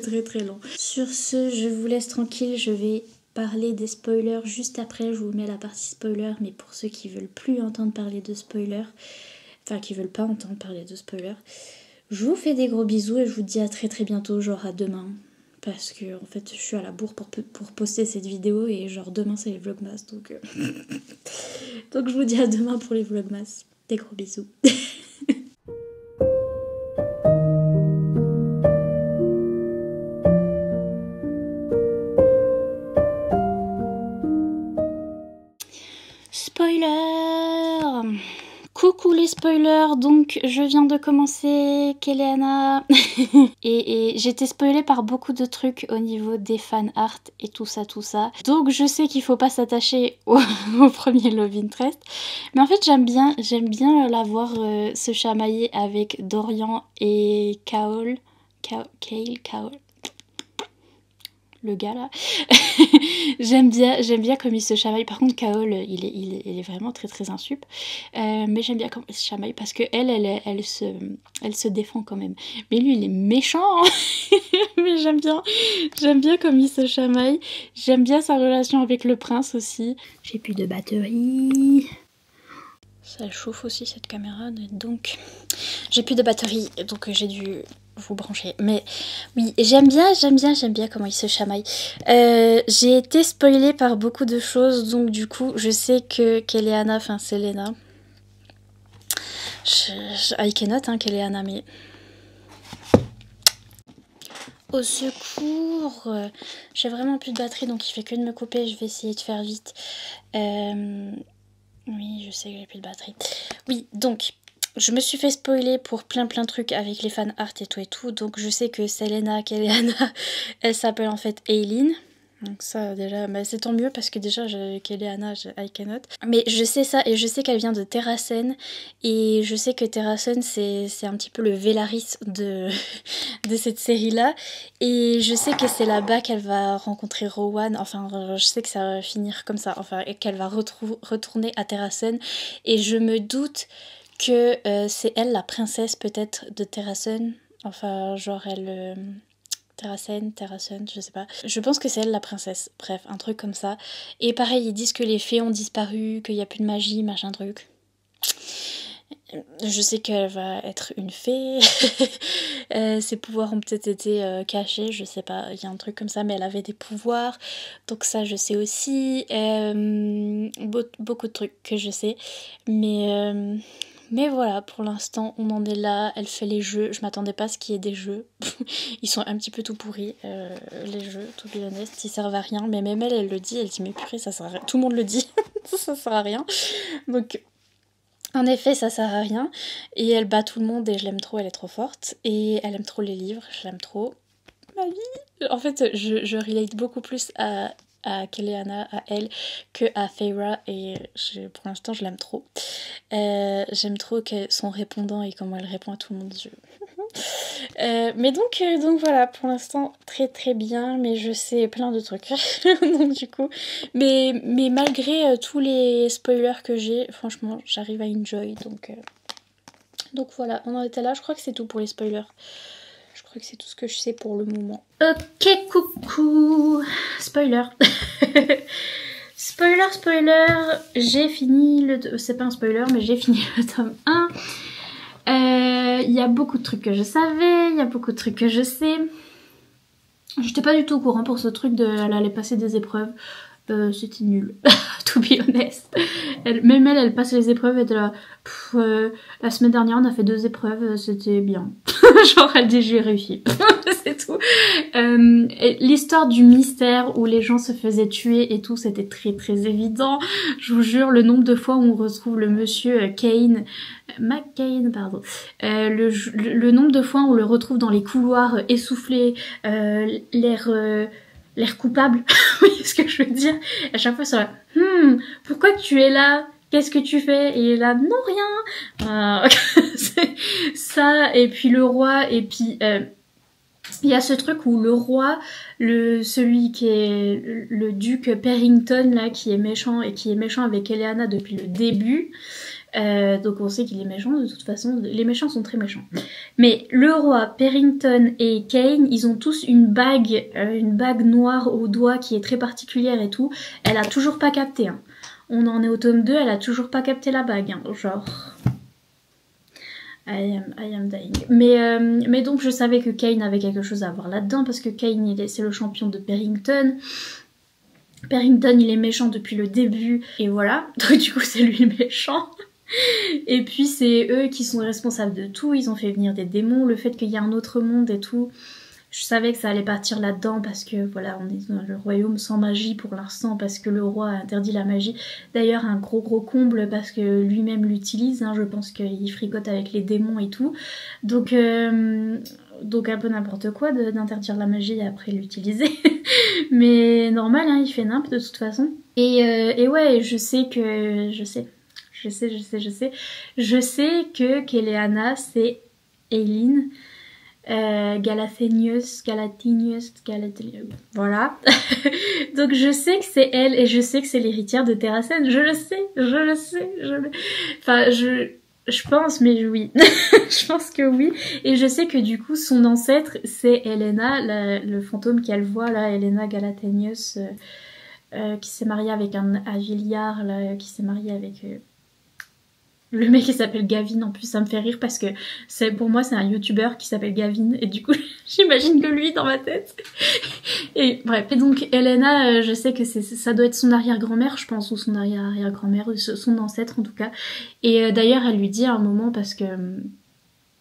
Très très long. Sur ce, je vous laisse tranquille, je vais parler des spoilers juste après. Je vous mets la partie spoiler, mais pour ceux qui veulent plus entendre parler de spoilers, enfin qui veulent pas entendre parler de spoilers, je vous fais des gros bisous et je vous dis à très très bientôt, genre à demain. Parce que en fait je suis à la bourre pour poster cette vidéo et genre demain c'est les vlogmas, donc donc je vous dis à demain pour les vlogmas. Des gros bisous. Spoiler! Coucou les spoilers, donc je viens de commencer Keleana et j'étais spoilée par beaucoup de trucs au niveau des fan art et tout ça. Donc je sais qu'il faut pas s'attacher au premier Love Interest, mais en fait j'aime bien la voir se chamailler avec Dorian et Cale, le gars là. j'aime bien comme il se chamaille. Par contre Cale il est vraiment très très insup, mais j'aime bien comme il se chamaille parce que elle se défend quand même, mais lui il est méchant. Mais j'aime bien comme il se chamaille. J'aime bien sa relation avec le prince aussi. J'ai plus de batterie. Ça chauffe aussi cette caméra, donc j'ai plus de batterie, donc j'ai dû vous brancher. Mais oui, j'aime bien comment il se chamaille. J'ai été spoilée par beaucoup de choses, donc du coup je sais que Keleana, enfin Selena, I cannot hein, Keleana, mais au secours, j'ai vraiment plus de batterie, donc il fait que de me couper. Je vais essayer de faire vite. Oui, je sais que j'ai plus de batterie. Oui, donc je me suis fait spoiler pour plein de trucs avec les fan art et tout. Donc je sais que Selena Keleana, elle s'appelle en fait Aileen. Donc ça déjà, bah, c'est tant mieux parce que déjà Keleana, I cannot. Mais je sais ça et je sais qu'elle vient de Terrasen. Et je sais que Terrasen c'est un petit peu le Velaris de cette série là. Et je sais que c'est là-bas qu'elle va rencontrer Rowan. Enfin je sais que ça va finir comme ça. Enfin et qu'elle va retourner à Terrasen. Et je me doute que c'est elle la princesse peut-être de Terrasen. Enfin genre elle... Terrasen, je sais pas. Je pense que c'est elle la princesse. Bref, un truc comme ça. Et pareil, ils disent que les fées ont disparu, qu'il n'y a plus de magie, machin truc. Je sais qu'elle va être une fée. Ses pouvoirs ont peut-être été cachés, je sais pas. Il y a un truc comme ça, mais elle avait des pouvoirs. Donc ça, je sais aussi. Beaucoup de trucs que je sais. Mais voilà, pour l'instant, on en est là. Elle fait les jeux. Je m'attendais pas à ce qu'il y ait des jeux. Ils sont un petit peu tout pourris, les jeux, to be honest. Ils servent à rien. Mais même elle le dit. Elle dit, mais purée, ça sert à rien. Tout le monde le dit. Ça sert à rien. Donc, en effet, ça sert à rien. Et elle bat tout le monde et je l'aime trop. Elle est trop forte. Et elle aime trop les livres. Je l'aime trop. Ma vie. En fait, je relate beaucoup plus à Keleana, à elle, que à Feyre, et pour l'instant je l'aime trop. J'aime trop son répondant et comment elle répond à tout le monde. Mais donc voilà, pour l'instant très bien, mais je sais plein de trucs. Donc du coup, mais malgré tous les spoilers que j'ai, franchement j'arrive à enjoy, donc voilà, on en était là. Je crois que c'est tout pour les spoilers. Je crois que c'est tout ce que je sais pour le moment. Ok, coucou. Spoiler. Spoiler. J'ai fini le... C'est pas un spoiler, mais j'ai fini le tome 1. Il y a beaucoup de trucs que je savais. Il y a beaucoup de trucs que je sais. J'étais pas du tout au courant pour ce truc de... Elle allait passer des épreuves. C'était nul, to be honest. Même elle passe les épreuves, elle était là. La semaine dernière, on a fait 2 épreuves, c'était bien. Genre, elle dit, j'ai réussi. C'est tout. L'histoire du mystère où les gens se faisaient tuer et tout, c'était très évident. Je vous jure, le nombre de fois où on retrouve le monsieur McCain, pardon. Le nombre de fois où on le retrouve dans les couloirs essoufflés, l'air coupable. voyez ce que je veux dire? À chaque fois, ça va, pourquoi tu es là? Qu'est-ce que tu fais? Et il est là, non, rien. C'est ça, et puis le roi, et puis il y a ce truc où le roi, celui qui est le duc Perrington, là, qui est méchant, et qui est méchant avec Eleana depuis le début, donc on sait qu'il est méchant, de toute façon, les méchants sont très méchants. Mais le roi, Perrington et Kane, ils ont tous une bague noire au doigt qui est très particulière et tout. Elle a toujours pas capté, hein. On en est au tome 2, elle a toujours pas capté la bague, hein. Genre... I am dying. Mais donc je savais que Kane avait quelque chose à voir là-dedans, parce que Kane, c'est le champion de Perrington. Perrington, il est méchant depuis le début, et voilà. Donc du coup, c'est lui le méchant. Et puis c'est eux qui sont responsables de tout, ils ont fait venir des démons, le fait qu'il y a un autre monde et tout. Je savais que ça allait partir là-dedans parce que voilà, on est dans le royaume sans magie pour l'instant parce que le roi a interdit la magie. D'ailleurs, un gros comble parce que lui-même l'utilise, hein, je pense qu'il fricote avec les démons et tout. Donc un peu n'importe quoi d'interdire la magie et après l'utiliser. Mais normal, hein, il fait nimp de toute façon. Et ouais, je sais que Keleana, c'est Eileen. Galatinius, voilà. Donc je sais que c'est elle et je sais que c'est l'héritière de Terracène, je le sais. Enfin, je pense, mais oui. Je pense que oui. Et je sais que du coup, son ancêtre, c'est Helena, le fantôme qu'elle voit là, Helena Galatinius, qui s'est mariée avec un Aviliar, là, qui s'est mariée avec... Le mec il s'appelle Gavin, en plus ça me fait rire parce que pour moi c'est un youtubeur qui s'appelle Gavin et du coup j'imagine que lui dans ma tête. Et bref, et donc Helena, je sais que ça doit être son arrière-grand-mère je pense, ou son arrière-arrière-grand-mère, son ancêtre en tout cas. Et d'ailleurs elle lui dit à un moment, parce que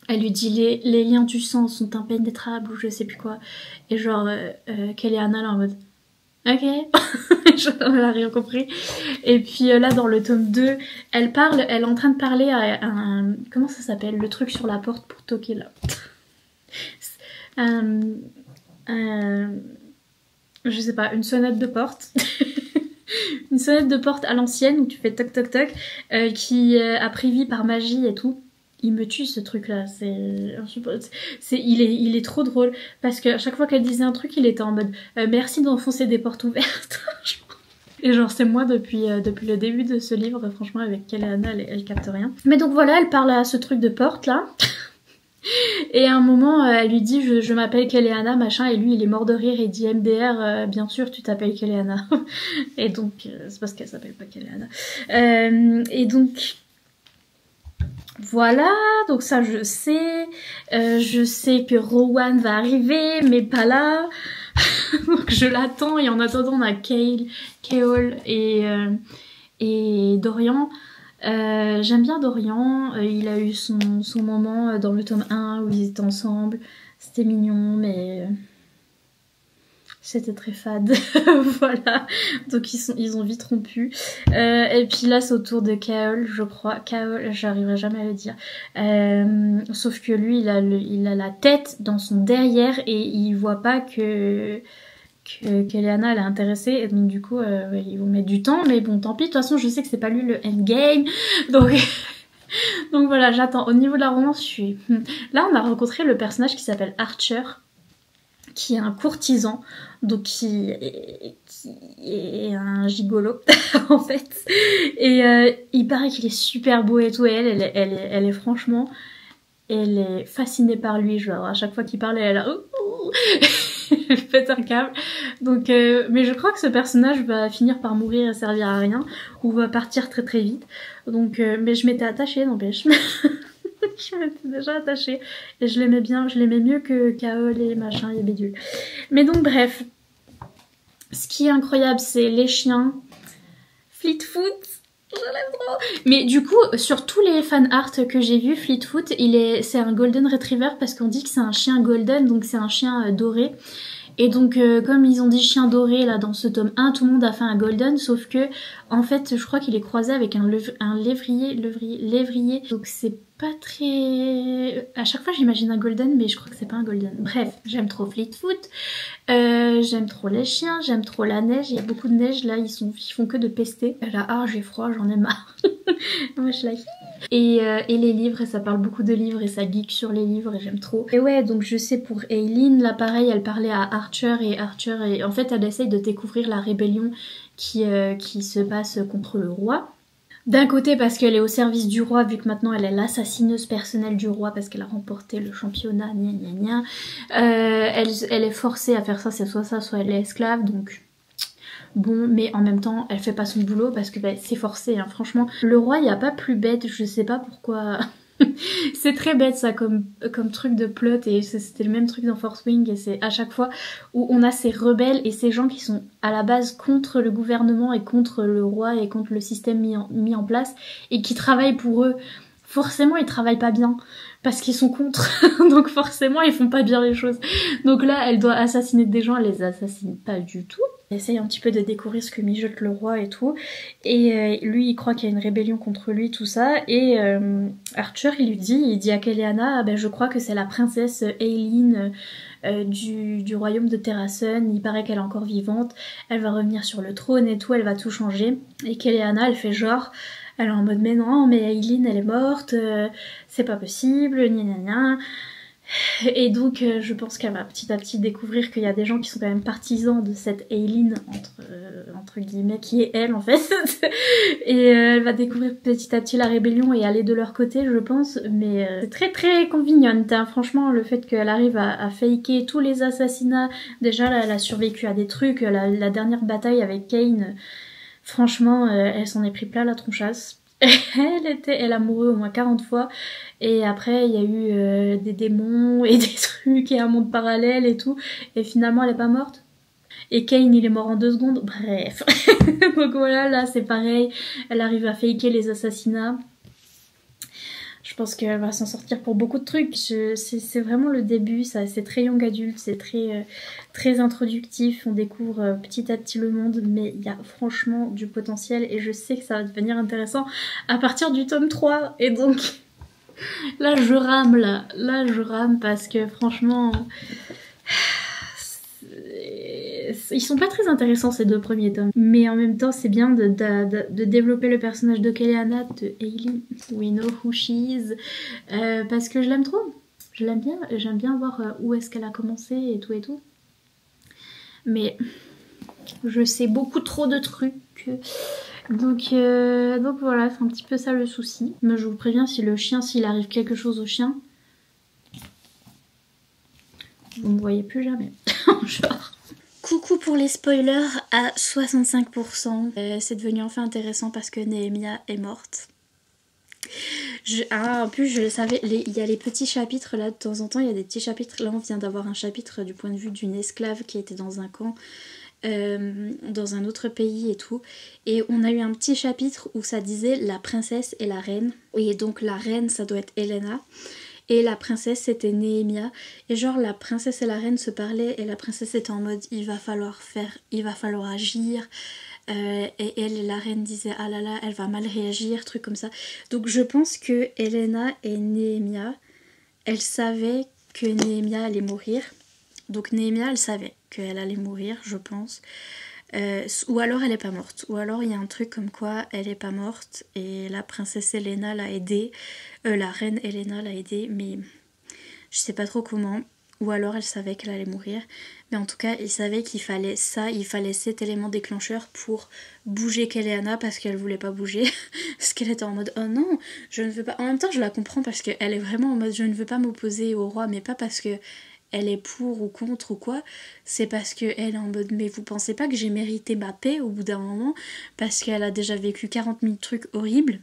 elle lui dit les liens du sang sont impénétrables ou je sais plus quoi. Et genre Keleana là en mode... Ok, j'en ai rien compris. Et puis là dans le tome 2, elle est en train de parler à un... Comment ça s'appelle? Le truc sur la porte pour toquer là. Je sais pas, une sonnette de porte. Une sonnette de porte à l'ancienne où tu fais toc toc toc, qui a pris vie par magie et tout. Il me tue ce truc là, il est trop drôle parce qu'à chaque fois qu'elle disait un truc il était en mode merci d'enfoncer des portes ouvertes. Et genre c'est moi depuis le début de ce livre, franchement avec Keleana elle capte rien. Mais donc voilà, elle parle à ce truc de porte là. Et à un moment elle lui dit je m'appelle Keleana machin, et lui il est mort de rire et dit MDR bien sûr tu t'appelles Keleana. Et donc c'est parce qu'elle s'appelle pas Keleana. Et donc voilà, donc ça je sais que Rowan va arriver, mais pas là. Donc je l'attends, et en attendant on a Keol et Dorian. J'aime bien Dorian, il a eu son moment dans le tome 1 où ils étaient ensemble, c'était mignon, mais... c'était très fade. Voilà, donc ils ont vite rompu. Et puis là c'est au tour de Kaol, je crois. Kaol, j'arriverai jamais à le dire. Sauf que lui il a la tête dans son derrière et il voit pas que Keleana elle est intéressée, et donc du coup ils vont mettre du temps, mais bon tant pis, de toute façon je sais que c'est pas lui le endgame, donc voilà, j'attends. Au niveau de la romance, là on a rencontré le personnage qui s'appelle Archer, qui est un courtisan, donc qui est un gigolo en fait, et il paraît qu'il est super beau et tout, et elle est franchement, elle est fascinée par lui, genre à chaque fois qu'il parle elle est là elle pète un câble. Donc mais je crois que ce personnage va finir par mourir et servir à rien, ou va partir très très vite, donc mais je m'étais attachée, n'empêche. Je m'étais déjà attachée et je l'aimais bien, je l'aimais mieux que Kaol et machin et bidule. Mais donc bref, ce qui est incroyable c'est les chiens. Fleetfoot, je l'aime trop. Mais du coup sur tous les fan art que j'ai vu, Fleetfoot c'est un golden retriever, parce qu'on dit que c'est un chien golden, donc c'est un chien doré. Et donc comme ils ont dit chien doré là dans ce tome 1, tout le monde a fait un golden, sauf que en fait je crois qu'il est croisé avec un lévrier, donc c'est pas très... À chaque fois j'imagine un golden, mais je crois que c'est pas un golden. Bref, j'aime trop Fleetfoot, j'aime trop les chiens, j'aime trop la neige, il y a beaucoup de neige là, ils font que de pester. Là, ah j'ai froid, j'en ai marre. Moi je like. Et les livres, et ça parle beaucoup de livres et ça geek sur les livres et j'aime trop. Et ouais, donc je sais pour Aileen, là pareil, elle parlait à Archer et en fait elle essaye de découvrir la rébellion qui se passe contre le roi. D'un côté parce qu'elle est au service du roi, vu que maintenant elle est l'assassineuse personnelle du roi parce qu'elle a remporté le championnat, gna gna gna. Elle est forcée à faire ça, c'est soit ça, soit elle est esclave, donc... Bon, mais en même temps, elle fait pas son boulot parce que bah, c'est forcé, hein, franchement. Le roi, il y a pas plus bête, je sais pas pourquoi... C'est très bête ça comme truc de plot et c'était le même truc dans Force Wing et c'est à chaque fois où on a ces rebelles et ces gens qui sont à la base contre le gouvernement et contre le roi et contre le système mis en place et qui travaillent pour eux. Forcément ils travaillent pas bien parce qu'ils sont contre donc forcément ils font pas bien les choses. Donc là elle doit assassiner des gens, elle les assassine pas du tout. Elle essaye un petit peu de découvrir ce que mijote le roi et tout et lui il croit qu'il y a une rébellion contre lui, tout ça, et Archer il dit à Keleana, ah, ben, je crois que c'est la princesse Aileen du royaume de Terrasun, il paraît qu'elle est encore vivante, elle va revenir sur le trône et tout, elle va tout changer. Et Keleana elle fait genre, elle est en mode mais non, mais Aileen elle est morte, c'est pas possible, gna gna gna. Et donc je pense qu'elle va petit à petit découvrir qu'il y a des gens qui sont quand même partisans de cette Aileen entre guillemets qui est elle en fait. Et elle va découvrir petit à petit la rébellion et aller de leur côté je pense, mais c'est très très convenient hein. Franchement le fait qu'elle arrive à faker tous les assassinats, déjà là, elle a survécu à des trucs, la dernière bataille avec Kane, franchement elle s'en est pris plein la tronchasse. Elle a mouru au moins 40 fois et après il y a eu des démons et des trucs et un monde parallèle et tout et finalement elle est pas morte et Kane il est mort en 2 secondes, bref. Donc voilà, là c'est pareil, elle arrive à faker les assassinats. Je pense qu'elle va s'en sortir pour beaucoup de trucs. C'est vraiment le début, ça, c'est très young adulte, c'est très introductif, on découvre petit à petit le monde, mais il y a franchement du potentiel et je sais que ça va devenir intéressant à partir du tome 3. Et donc là je rame parce que franchement... Ils sont pas très intéressants ces 2 premiers tomes, mais en même temps c'est bien de développer le personnage de Keleana, de Aileen, we know who she is, parce que je l'aime trop, je l'aime bien, j'aime bien voir où est-ce qu'elle a commencé et tout, mais je sais beaucoup trop de trucs, donc voilà, c'est un petit peu ça le souci. Mais je vous préviens, si le chien, s'il arrive quelque chose au chien, vous me voyez plus jamais. Genre. Coucou pour les spoilers à 65%. C'est devenu enfin intéressant parce que Nehemia est morte. En plus je le savais, il y a les petits chapitres là, de temps en temps il y a des petits chapitres. Là on vient d'avoir un chapitre du point de vue d'une esclave qui était dans un camp, dans un autre pays et tout. Et on a eu un petit chapitre où ça disait la princesse et la reine. Et donc la reine ça doit être Helena. Et la princesse c'était Nehemia. Et genre la princesse et la reine se parlaient et la princesse était en mode il va falloir agir. Et elle, la reine disait ah là là elle va mal réagir, truc comme ça. Donc je pense que Helena et Nehemia, elles savaient que Nehemia allait mourir. Donc Nehemia elle savait qu'elle allait mourir je pense. Ou alors elle est pas morte, ou alors il y a un truc comme quoi elle est pas morte et la princesse Helena l'a aidée, la reine Helena l'a aidée, mais je sais pas trop comment, ou alors elle savait qu'elle allait mourir, mais en tout cas il savait qu'il fallait ça, il fallait cet élément déclencheur pour bouger Keleana parce qu'elle voulait pas bouger, parce qu'elle était en mode oh non je ne veux pas, en même temps je la comprends parce qu'elle est vraiment en mode je ne veux pas m'opposer au roi, mais pas parce que elle est pour ou contre ou quoi, c'est parce qu'elle est en mode mais vous pensez pas que j'ai mérité ma paix au bout d'un moment, parce qu'elle a déjà vécu 40 000 trucs horribles,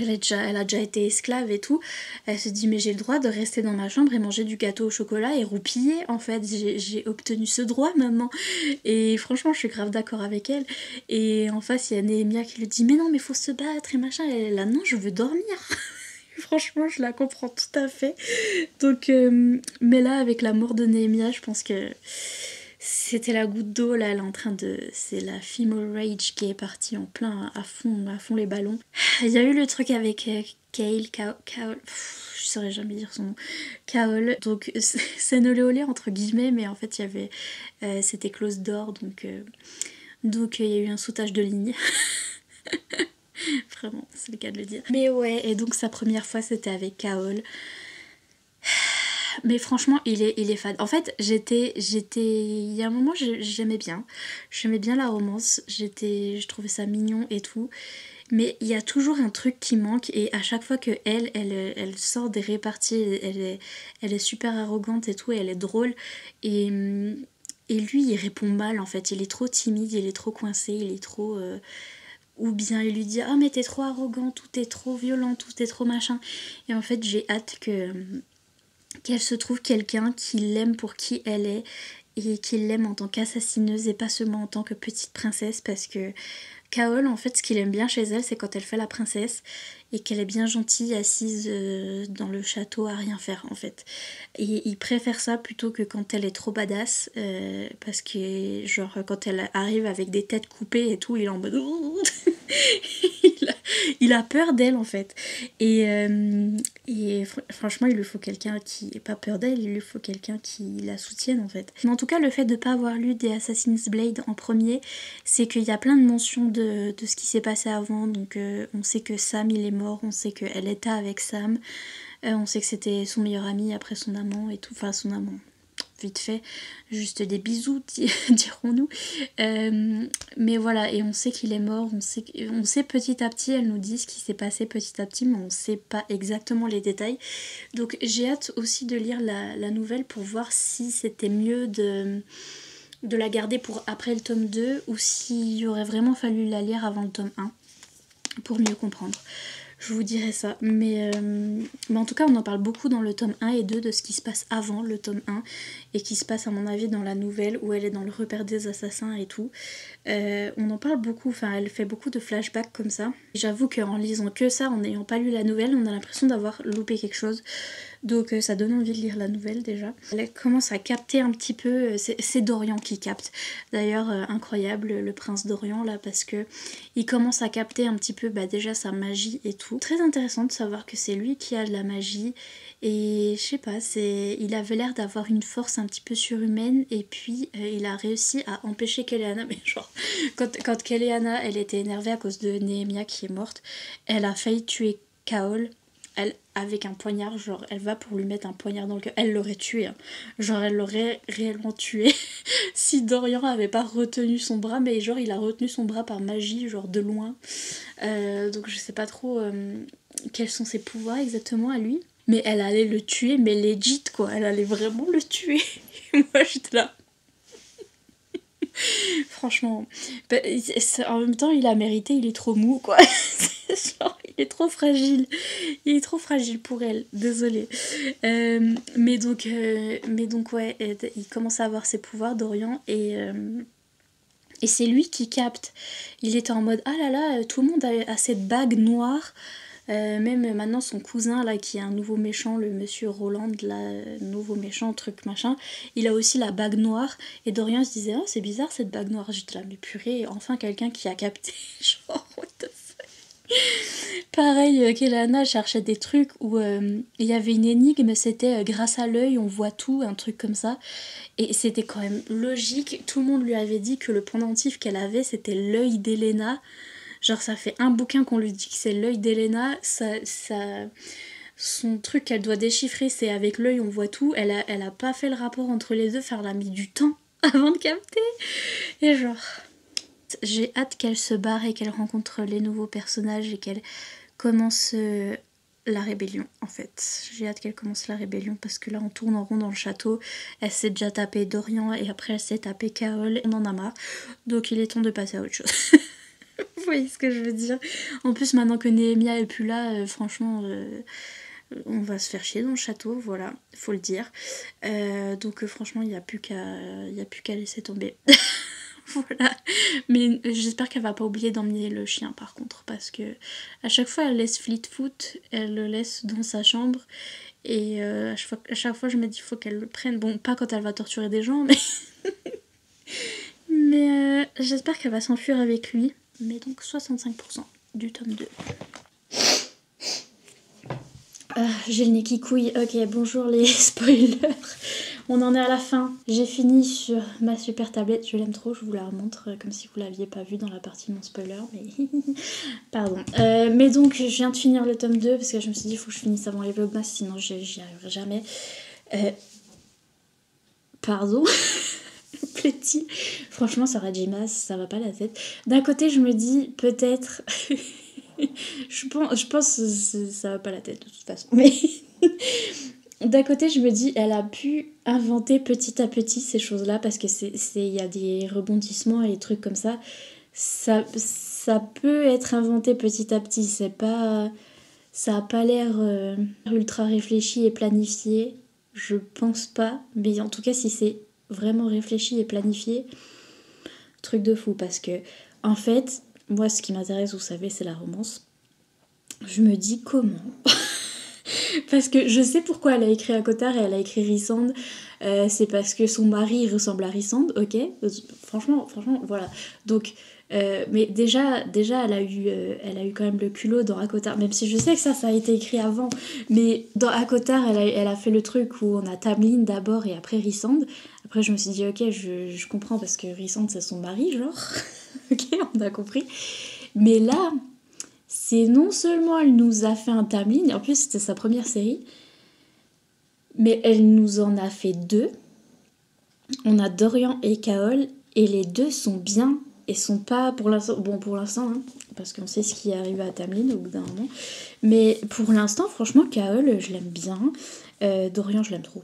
elle a déjà été esclave et tout, elle se dit mais j'ai le droit de rester dans ma chambre et manger du gâteau au chocolat et roupiller en fait, j'ai obtenu ce droit maintenant, et franchement je suis grave d'accord avec elle. Et en face il y a Nehemia qui lui dit mais non mais faut se battre et machin, et elle est là non je veux dormir. Franchement, je la comprends tout à fait. Donc, mais là, avec la mort de Nehemia, je pense que c'était la goutte d'eau. Là, elle est en train de... C'est la female rage qui est partie en plein, à fond les ballons. Il y a eu le truc avec Kaol, je saurais jamais dire son nom. Kaol, donc c'est ne olé entre guillemets, mais en fait, il y avait... c'était close door, donc il y a eu un sautage de ligne. Vraiment, c'est le cas de le dire. Mais ouais, et donc sa première fois c'était avec Kaol. Mais franchement, il est fade. En fait, il y a un moment, j'aimais bien. J'aimais bien la romance. Je trouvais ça mignon et tout. Mais il y a toujours un truc qui manque. Et à chaque fois que elle sort des réparties, elle est super arrogante et tout. Et elle est drôle. Et lui, il répond mal en fait. Il est trop timide, il est trop coincé, il est trop... Ou bien il lui dit « Ah mais t'es trop arrogant, tout est trop violent, tout est trop machin. » Et en fait j'ai hâte qu'elle se trouve quelqu'un qui l'aime pour qui elle est et qui l'aime en tant qu'assassineuse et pas seulement en tant que petite princesse, parce que Kaol, en fait, ce qu'il aime bien chez elle, c'est quand elle fait la princesse et qu'elle est bien gentille, assise dans le château à rien faire, en fait. Et il préfère ça plutôt que quand elle est trop badass, parce que, genre, quand elle arrive avec des têtes coupées et tout, il est en mode... il a peur d'elle, en fait. Et franchement, il lui faut quelqu'un qui n'ait pas peur d'elle, il lui faut quelqu'un qui la soutienne, en fait. Mais en tout cas, le fait de ne pas avoir lu des Assassin's Blade en premier, c'est qu'il y a plein de mentions de ce qui s'est passé avant. Donc on sait que Sam il est mort, on sait qu'elle était avec Sam, on sait que c'était son meilleur ami après son amant et tout, enfin son amant vite fait, juste des bisous dirons-nous, mais voilà, et on sait qu'il est mort, on sait petit à petit, elle nous dit ce qui s'est passé petit à petit, mais on sait pas exactement les détails. Donc j'ai hâte aussi de lire la nouvelle pour voir si c'était mieux de la garder pour après le tome 2 ou s'il aurait vraiment fallu la lire avant le tome 1 pour mieux comprendre. Je vous dirai ça, mais en tout cas on en parle beaucoup dans le tome 1 et 2 de ce qui se passe avant le tome 1 et qui se passe à mon avis dans la nouvelle où elle est dans le repère des assassins et tout. On en parle beaucoup, enfin elle fait beaucoup de flashbacks comme ça. J'avoue qu'en lisant que ça, en n'ayant pas lu la nouvelle, on a l'impression d'avoir loupé quelque chose. Donc ça donne envie de lire la nouvelle déjà. Elle commence à capter un petit peu, c'est Dorian qui capte. D'ailleurs incroyable le prince Dorian là, parce que il commence à capter un petit peu déjà sa magie et tout. Très intéressant de savoir que c'est lui qui a de la magie. Et je sais pas, il avait l'air d'avoir une force un petit peu surhumaine et puis il a réussi à empêcher Keleana, mais genre quand Keleana elle était énervée à cause de Nehemia qui est morte, elle a failli tuer Kaol. Elle, avec un poignard, genre elle va pour lui mettre un poignard dans le cœur, elle l'aurait tué, hein. Genre elle l'aurait réellement tué si Dorian avait pas retenu son bras, mais genre il a retenu son bras par magie, genre de loin. Donc je sais pas trop quels sont ses pouvoirs exactement à lui, mais elle allait le tuer, mais legit quoi, elle allait vraiment le tuer. Moi j'étais là. Franchement, en même temps il a mérité, il est trop mou quoi. Genre, il est trop fragile, pour elle, désolée. Mais donc ouais, il commence à avoir ses pouvoirs Dorian et c'est lui qui capte. Il était en mode ah là là, tout le monde a cette bague noire. Même maintenant son cousin là qui est un nouveau méchant, le monsieur Roland là, nouveau méchant truc machin, il a aussi la bague noire et Dorian se disait oh c'est bizarre cette bague noire, j'étais là mais purée, enfin quelqu'un qui a capté. Genre what the fuck. Pareil Keleana cherchait des trucs où il y avait une énigme, c'était grâce à l'œil on voit tout, un truc comme ça, et c'était quand même logique, tout le monde lui avait dit que le pendentif qu'elle avait c'était l'œil d'Elena. Genre ça fait un bouquin qu'on lui dit que c'est l'œil d'Elena, son truc qu'elle doit déchiffrer c'est avec l'œil on voit tout, elle a pas fait le rapport entre les deux, elle a mis du temps avant de capter. Et genre, j'ai hâte qu'elle se barre et qu'elle rencontre les nouveaux personnages et qu'elle commence la rébellion en fait. J'ai hâte qu'elle commence la rébellion parce que là on tourne en rond dans le château, elle s'est déjà tapé Dorian et après elle s'est tapé Kaol, on en a marre, donc il est temps de passer à autre chose. Vous voyez ce que je veux dire? En plus, maintenant que Nehemia est plus là, franchement, on va se faire chier dans le château, voilà, faut le dire. Donc franchement, il n'y a plus qu'à laisser tomber. Voilà. Mais j'espère qu'elle va pas oublier d'emmener le chien par contre, parce que à chaque fois elle laisse Fleetfoot, elle le laisse dans sa chambre. Et à chaque fois je me dis faut qu'elle le prenne. Bon, pas quand elle va torturer des gens, mais... mais j'espère qu'elle va s'enfuir avec lui. Mais donc 65% du tome 2. J'ai le nez qui couille. Ok, bonjour les spoilers. On en est à la fin. J'ai fini sur ma super tablette. Je l'aime trop, je vous la remontre comme si vous l'aviez pas vue dans la partie non spoiler. Mais pardon. Mais donc, je viens de finir le tome 2 parce que je me suis dit il faut que je finisse avant les vlogmas, sinon j'y arriverai jamais. Pardon. Petit. Franchement, Sarah J. Maas, ça va pas la tête. D'un côté, je me dis peut-être... je pense que ça va pas la tête de toute façon. Mais d'un côté, je me dis, elle a pu inventer petit à petit ces choses-là parce que il y a des rebondissements et des trucs comme ça. Ça peut être inventé petit à petit. Ça a pas l'air ultra réfléchi et planifié. Je pense pas. Mais en tout cas, si c'est vraiment réfléchi et planifié, truc de fou. Parce que, en fait, moi, ce qui m'intéresse, vous savez, c'est la romance. Je me dis comment. Parce que je sais pourquoi elle a écrit Akotar et elle a écrit Rhysand. C'est parce que son mari ressemble à Rhysand, ok. Franchement, voilà. Donc, mais déjà, elle a eu quand même le culot dans Akotar. Même si je sais que ça a été écrit avant. Mais dans Akotar, elle a fait le truc où on a Tamlin d'abord et après Rhysand. Après, je me suis dit, ok, je comprends parce que Rhysand, c'est son mari, genre. Ok, on a compris. Mais là, c'est non seulement elle nous a fait un Tamlin, en plus c'était sa première série, mais elle nous en a fait 2. On a Dorian et Kaol, et les 2 sont bien, et sont pas pour l'instant, hein, parce qu'on sait ce qui est arrivé à Tamlin au bout d'un moment, mais pour l'instant, franchement, Kaol, je l'aime bien, Dorian, je l'aime trop.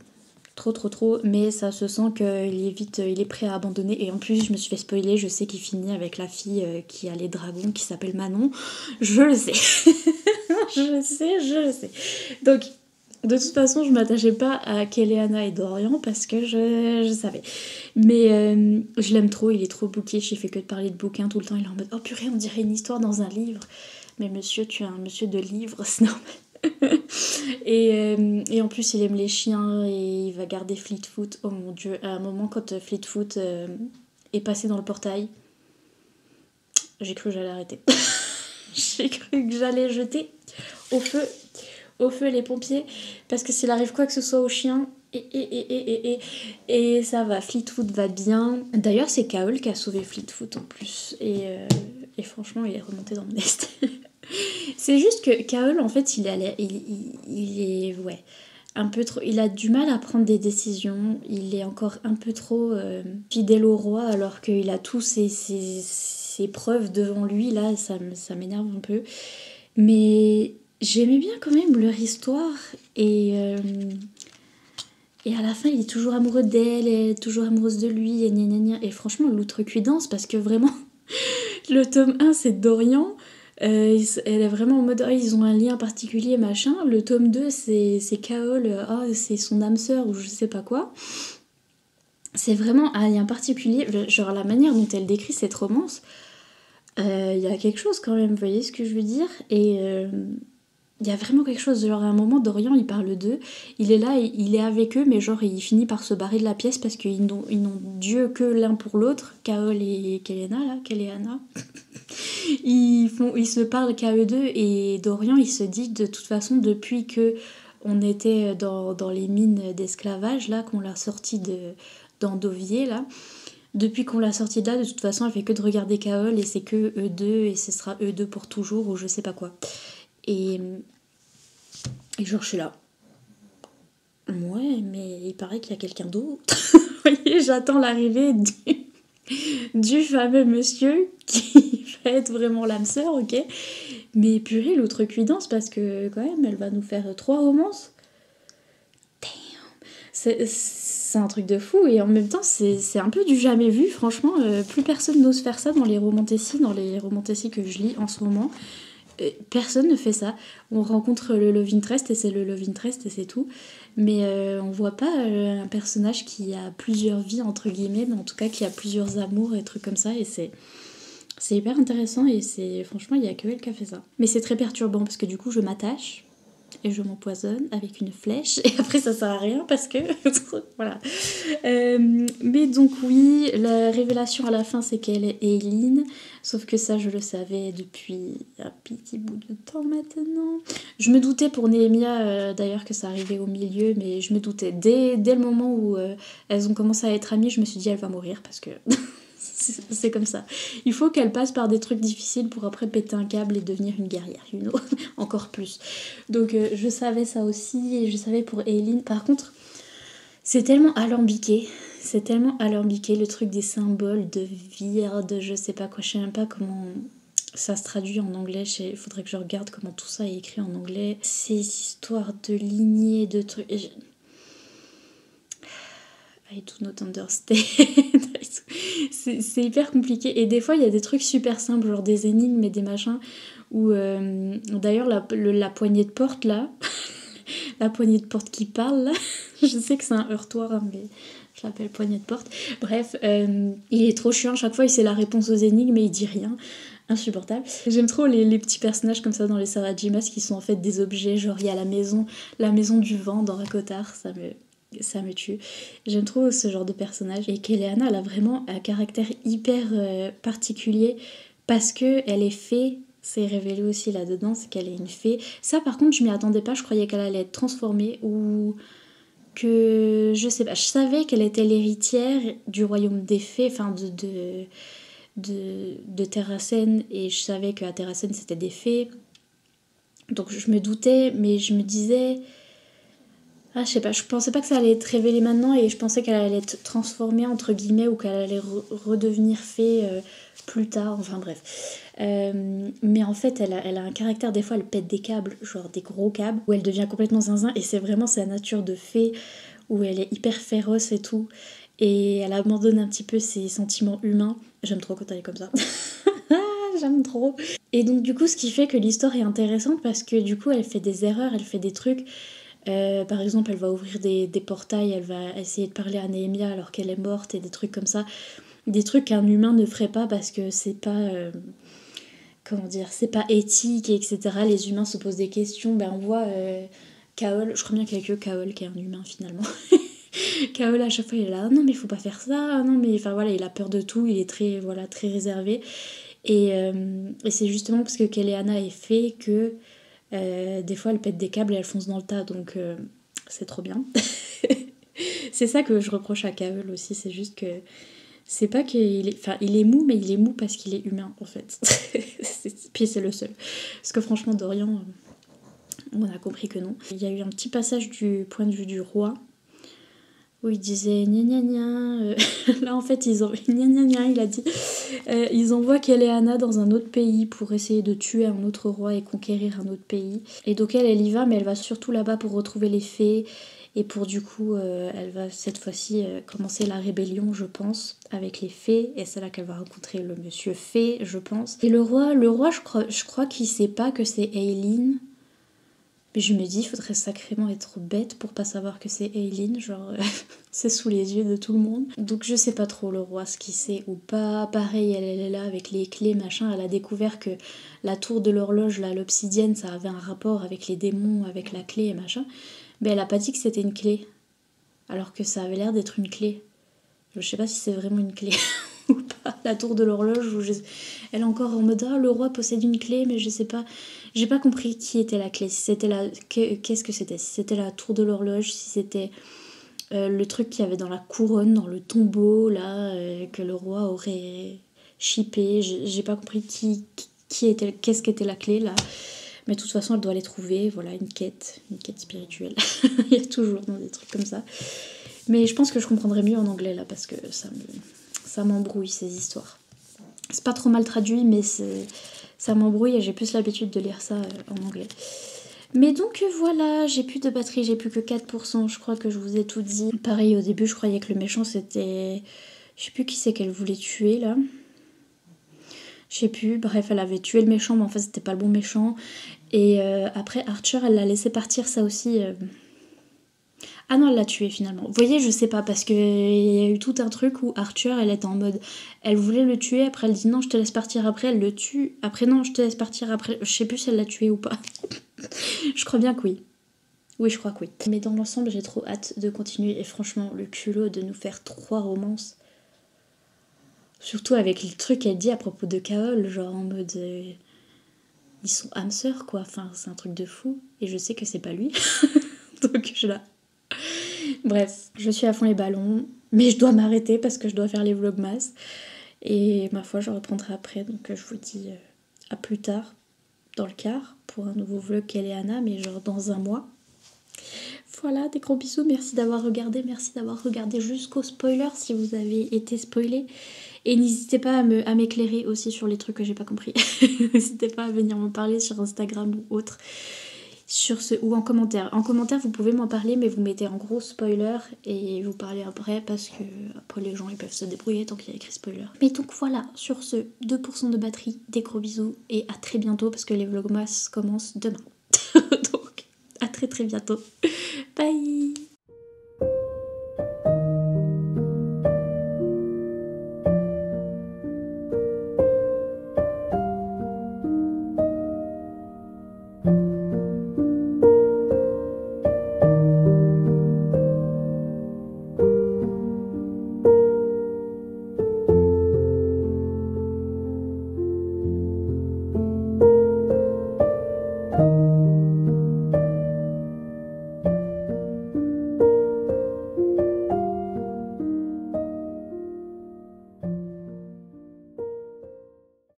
Trop, mais ça se sent qu'il est prêt à abandonner. Et en plus, je me suis fait spoiler, je sais qu'il finit avec la fille qui a les dragons, qui s'appelle Manon. Je le sais. je le sais. Donc, de toute façon, je m'attachais pas à Keleana et Dorian parce que je savais. Mais je l'aime trop, il est trop bookish, il fait que de parler de bouquins tout le temps. Il est en mode, oh purée, on dirait une histoire dans un livre. Mais monsieur, tu es un monsieur de livre, c'est normal. Et en plus il aime les chiens et il va garder Fleetfoot. Oh mon dieu, à un moment quand Fleetfoot est passé dans le portail, j'ai cru que j'allais arrêter. J'ai cru que j'allais jeter au feu les pompiers parce que s'il arrive quoi que ce soit aux chiens et ça va, Fleetfoot va bien. D'ailleurs c'est Kaol qui a sauvé Fleetfoot en plus et franchement il est remonté dans mon nest. C'est juste que Kaol, en fait, il est un peu trop... Il a du mal à prendre des décisions. Il est encore un peu trop fidèle au roi, alors qu'il a tous ses preuves devant lui. Là, ça m'énerve un peu. Mais j'aimais bien quand même leur histoire. Et à la fin, il est toujours amoureux d'elle, elle est toujours amoureuse de lui. Et franchement, l'outrecuidance, parce que vraiment, le tome 1, c'est Dorian... elle est vraiment en mode ils ont un lien particulier machin. Le tome 2 c'est Kaol, c'est son âme sœur ou je sais pas quoi. C'est vraiment un lien particulier, genre la manière dont elle décrit cette romance, il y a quelque chose quand même, vous voyez ce que je veux dire. Et il y a vraiment quelque chose, genre à un moment Dorian il parle d'eux, il est là, il est avec eux mais genre il finit par se barrer de la pièce parce qu'ils n'ont Dieu que l'un pour l'autre, Kaol et Keleana. Ils se parlent qu'à eux deux et Dorian il se dit de toute façon depuis que on était dans les mines d'esclavage là, qu'on l'a sorti d'Andovier là, depuis qu'on l'a sorti de là, de toute façon elle fait que de regarder Kaol et c'est que eux deux et ce sera eux deux pour toujours ou je sais pas quoi. Et genre je suis là. Ouais mais il paraît qu'il y a quelqu'un d'autre. Vous voyez, j'attends l'arrivée du fameux monsieur qui va être vraiment l'âme sœur, ok. Mais purée, l'outrecuidance, parce que quand même, elle va nous faire 3 romances. Damn. C'est un truc de fou, et en même temps, c'est un peu du jamais vu, franchement. Plus personne n'ose faire ça dans les romantécies que je lis en ce moment. Personne ne fait ça. On rencontre le love interest et c'est le love interest et c'est tout. Mais on voit pas un personnage qui a plusieurs vies, entre guillemets, mais en tout cas qui a plusieurs amours et trucs comme ça. Et c'est hyper intéressant et franchement, il y a que elle qui a fait ça. Mais c'est très perturbant parce que du coup, je m'attache et je m'empoisonne avec une flèche et après ça sert à rien parce que voilà. Mais donc oui, la révélation à la fin c'est qu'elle est Eileen, sauf que ça je le savais depuis un petit bout de temps maintenant. Je me doutais pour Nehemia d'ailleurs que ça arrivait au milieu, mais je me doutais dès le moment où elles ont commencé à être amies, je me suis dit elle va mourir parce que c'est comme ça. Il faut qu'elle passe par des trucs difficiles pour après péter un câble et devenir une guerrière, you know. Encore plus. Donc je savais ça aussi et je savais pour Eileen. Par contre, c'est tellement alambiqué. C'est tellement alambiqué le truc des symboles de vire, de je sais pas quoi. Je sais même pas comment ça se traduit en anglais. Il faudrait que je regarde comment tout ça est écrit en anglais. Ces histoires de lignées, de trucs... I do not understand. C'est hyper compliqué. Et des fois, il y a des trucs super simples, genre des énigmes et des machins. Où, d'ailleurs, la poignée de porte, là, la poignée de porte qui parle, là, je sais que c'est un heurtoir, hein, mais je l'appelle poignée de porte. Bref, il est trop chiant. Chaque fois, il sait la réponse aux énigmes, mais il dit rien. Insupportable. J'aime trop les petits personnages comme ça dans les Sarajimas qui sont en fait des objets. Genre, il y a la maison du vent dans Rakotar, ça me tue. J'aime trop ce genre de personnage. Et Keleana, elle a vraiment un caractère hyper particulier parce que elle est fée. C'est révélé aussi là-dedans, c'est qu'elle est une fée. Ça, par contre, je m'y attendais pas. Je croyais qu'elle allait être transformée ou que... Je sais pas. Je savais qu'elle était l'héritière du royaume des fées, enfin de Terracène. Et je savais qu'à Terracène, c'était des fées. Donc je me doutais, mais je me disais... Ah, je sais pas, je pensais pas que ça allait être révélé maintenant et je pensais qu'elle allait être transformée entre guillemets ou qu'elle allait redevenir fée plus tard, enfin bref. Mais en fait, elle a un caractère, des fois elle pète des câbles, genre des gros câbles, où elle devient complètement zinzin et c'est vraiment sa nature de fée, où elle est hyper féroce et tout. Et elle abandonne un petit peu ses sentiments humains. J'aime trop quand elle est comme ça. J'aime trop. Et donc du coup, ce qui fait que l'histoire est intéressante parce que du coup, elle fait des erreurs, elle fait des trucs... par exemple, elle va ouvrir des portails, elle va essayer de parler à Nehemia alors qu'elle est morte et des trucs comme ça. Des trucs qu'un humain ne ferait pas parce que c'est pas... comment dire, c'est pas éthique, etc. Les humains se posent des questions. Ben, on voit Kaol, je crois bien qu'il y a que Kaol qui est un humain finalement. Kaol à chaque fois il est là, ah non mais il faut pas faire ça, ah non mais enfin voilà, il a peur de tout, il est très réservé. Et c'est justement parce que Keleana est fée que des fois elle pète des câbles et elle fonce dans le tas, donc c'est trop bien. C'est ça que je reproche à Kaol aussi, c'est juste que c'est pas qu'il est... Enfin, il est mou, mais il est mou parce qu'il est humain, en fait. Puis c'est le seul. Parce que franchement, Dorian, on a compris que non. Il y a eu un petit passage du point de vue du roi, où il disait gna gna gna. Là, en fait, gna gna gna, il a dit. Ils envoient Keleana dans un autre pays pour essayer de tuer un autre roi et conquérir un autre pays. Et donc elle y va, mais elle va surtout là-bas pour retrouver les fées. Et pour du coup, elle va cette fois-ci commencer la rébellion, je pense, avec les fées. Et c'est là qu'elle va rencontrer le monsieur fée, je pense. Et le roi, je crois qu'il sait pas que c'est Eileen. Mais je me dis, il faudrait sacrément être bête pour pas savoir que c'est Eileen. Genre, c'est sous les yeux de tout le monde. Donc je sais pas trop le roi ce qu'il sait ou pas. Pareil, elle est là avec les clés, machin. Elle a découvert que la tour de l'horloge, là, l'obsidienne, ça avait un rapport avec les démons, avec la clé et machin. Mais elle a pas dit que c'était une clé, alors que ça avait l'air d'être une clé. Je sais pas si c'est vraiment une clé ou pas, la tour de l'horloge. Elle est encore en mode le roi possède une clé, mais je sais pas. J'ai pas compris qui était la clé. Si c'était qu'est-ce que c'était ? Si c'était la tour de l'horloge, si c'était le truc qu'il y avait dans la couronne, dans le tombeau là, que le roi aurait chippé. J'ai pas compris qu'est-ce qu'était la clé là. Mais de toute façon, elle doit les trouver. Voilà, une quête spirituelle. Il y a toujours dans des trucs comme ça. Mais je pense que je comprendrais mieux en anglais, là, parce que ça m'embrouille, ces histoires. C'est pas trop mal traduit, mais ça m'embrouille et j'ai plus l'habitude de lire ça en anglais. Mais donc, voilà, j'ai plus de batterie, j'ai plus que 4%. Je crois que je vous ai tout dit. Pareil, au début, je croyais que le méchant, c'était... Je sais plus qui c'est qu'elle voulait tuer, là. Je sais plus, bref, elle avait tué le méchant, mais en fait c'était pas le bon méchant. Et après Archer, elle l'a laissé partir, ça aussi. Ah non, elle l'a tué finalement. Vous voyez, je sais pas, parce qu'il y a eu tout un truc où Archer, elle était en mode... Elle voulait le tuer, après elle dit non, je te laisse partir, après elle le tue. Après non, je te laisse partir, après... Je sais plus si elle l'a tué ou pas. Je crois bien que oui. Oui, je crois que oui. Mais dans l'ensemble, j'ai trop hâte de continuer. Et franchement, le culot de nous faire 3 romances. Surtout avec le truc qu'elle dit à propos de Kaol, genre en mode... ils sont âmes sœurs, quoi. Enfin, c'est un truc de fou. Et je sais que c'est pas lui. Donc je suis là. Bref, je suis à fond les ballons. Mais je dois m'arrêter parce que je dois faire les vlogmas. Et ma foi, je reprendrai après. Donc je vous dis à plus tard dans le car pour un nouveau vlog qu'elle et Anna, mais genre dans un mois. Voilà, des gros bisous, merci d'avoir regardé jusqu'au spoiler si vous avez été spoilé. Et n'hésitez pas à m'éclairer aussi sur les trucs que j'ai pas compris. N'hésitez pas à venir m'en parler sur Instagram ou autre. Ou en commentaire. En commentaire, vous pouvez m'en parler, mais vous mettez en gros spoiler et vous parlez après parce que après les gens ils peuvent se débrouiller tant qu'il y a écrit spoiler. Mais donc voilà, sur ce, 2% de batterie, des gros bisous et à très bientôt parce que les vlogmas commencent demain. Donc à très bientôt. Bye.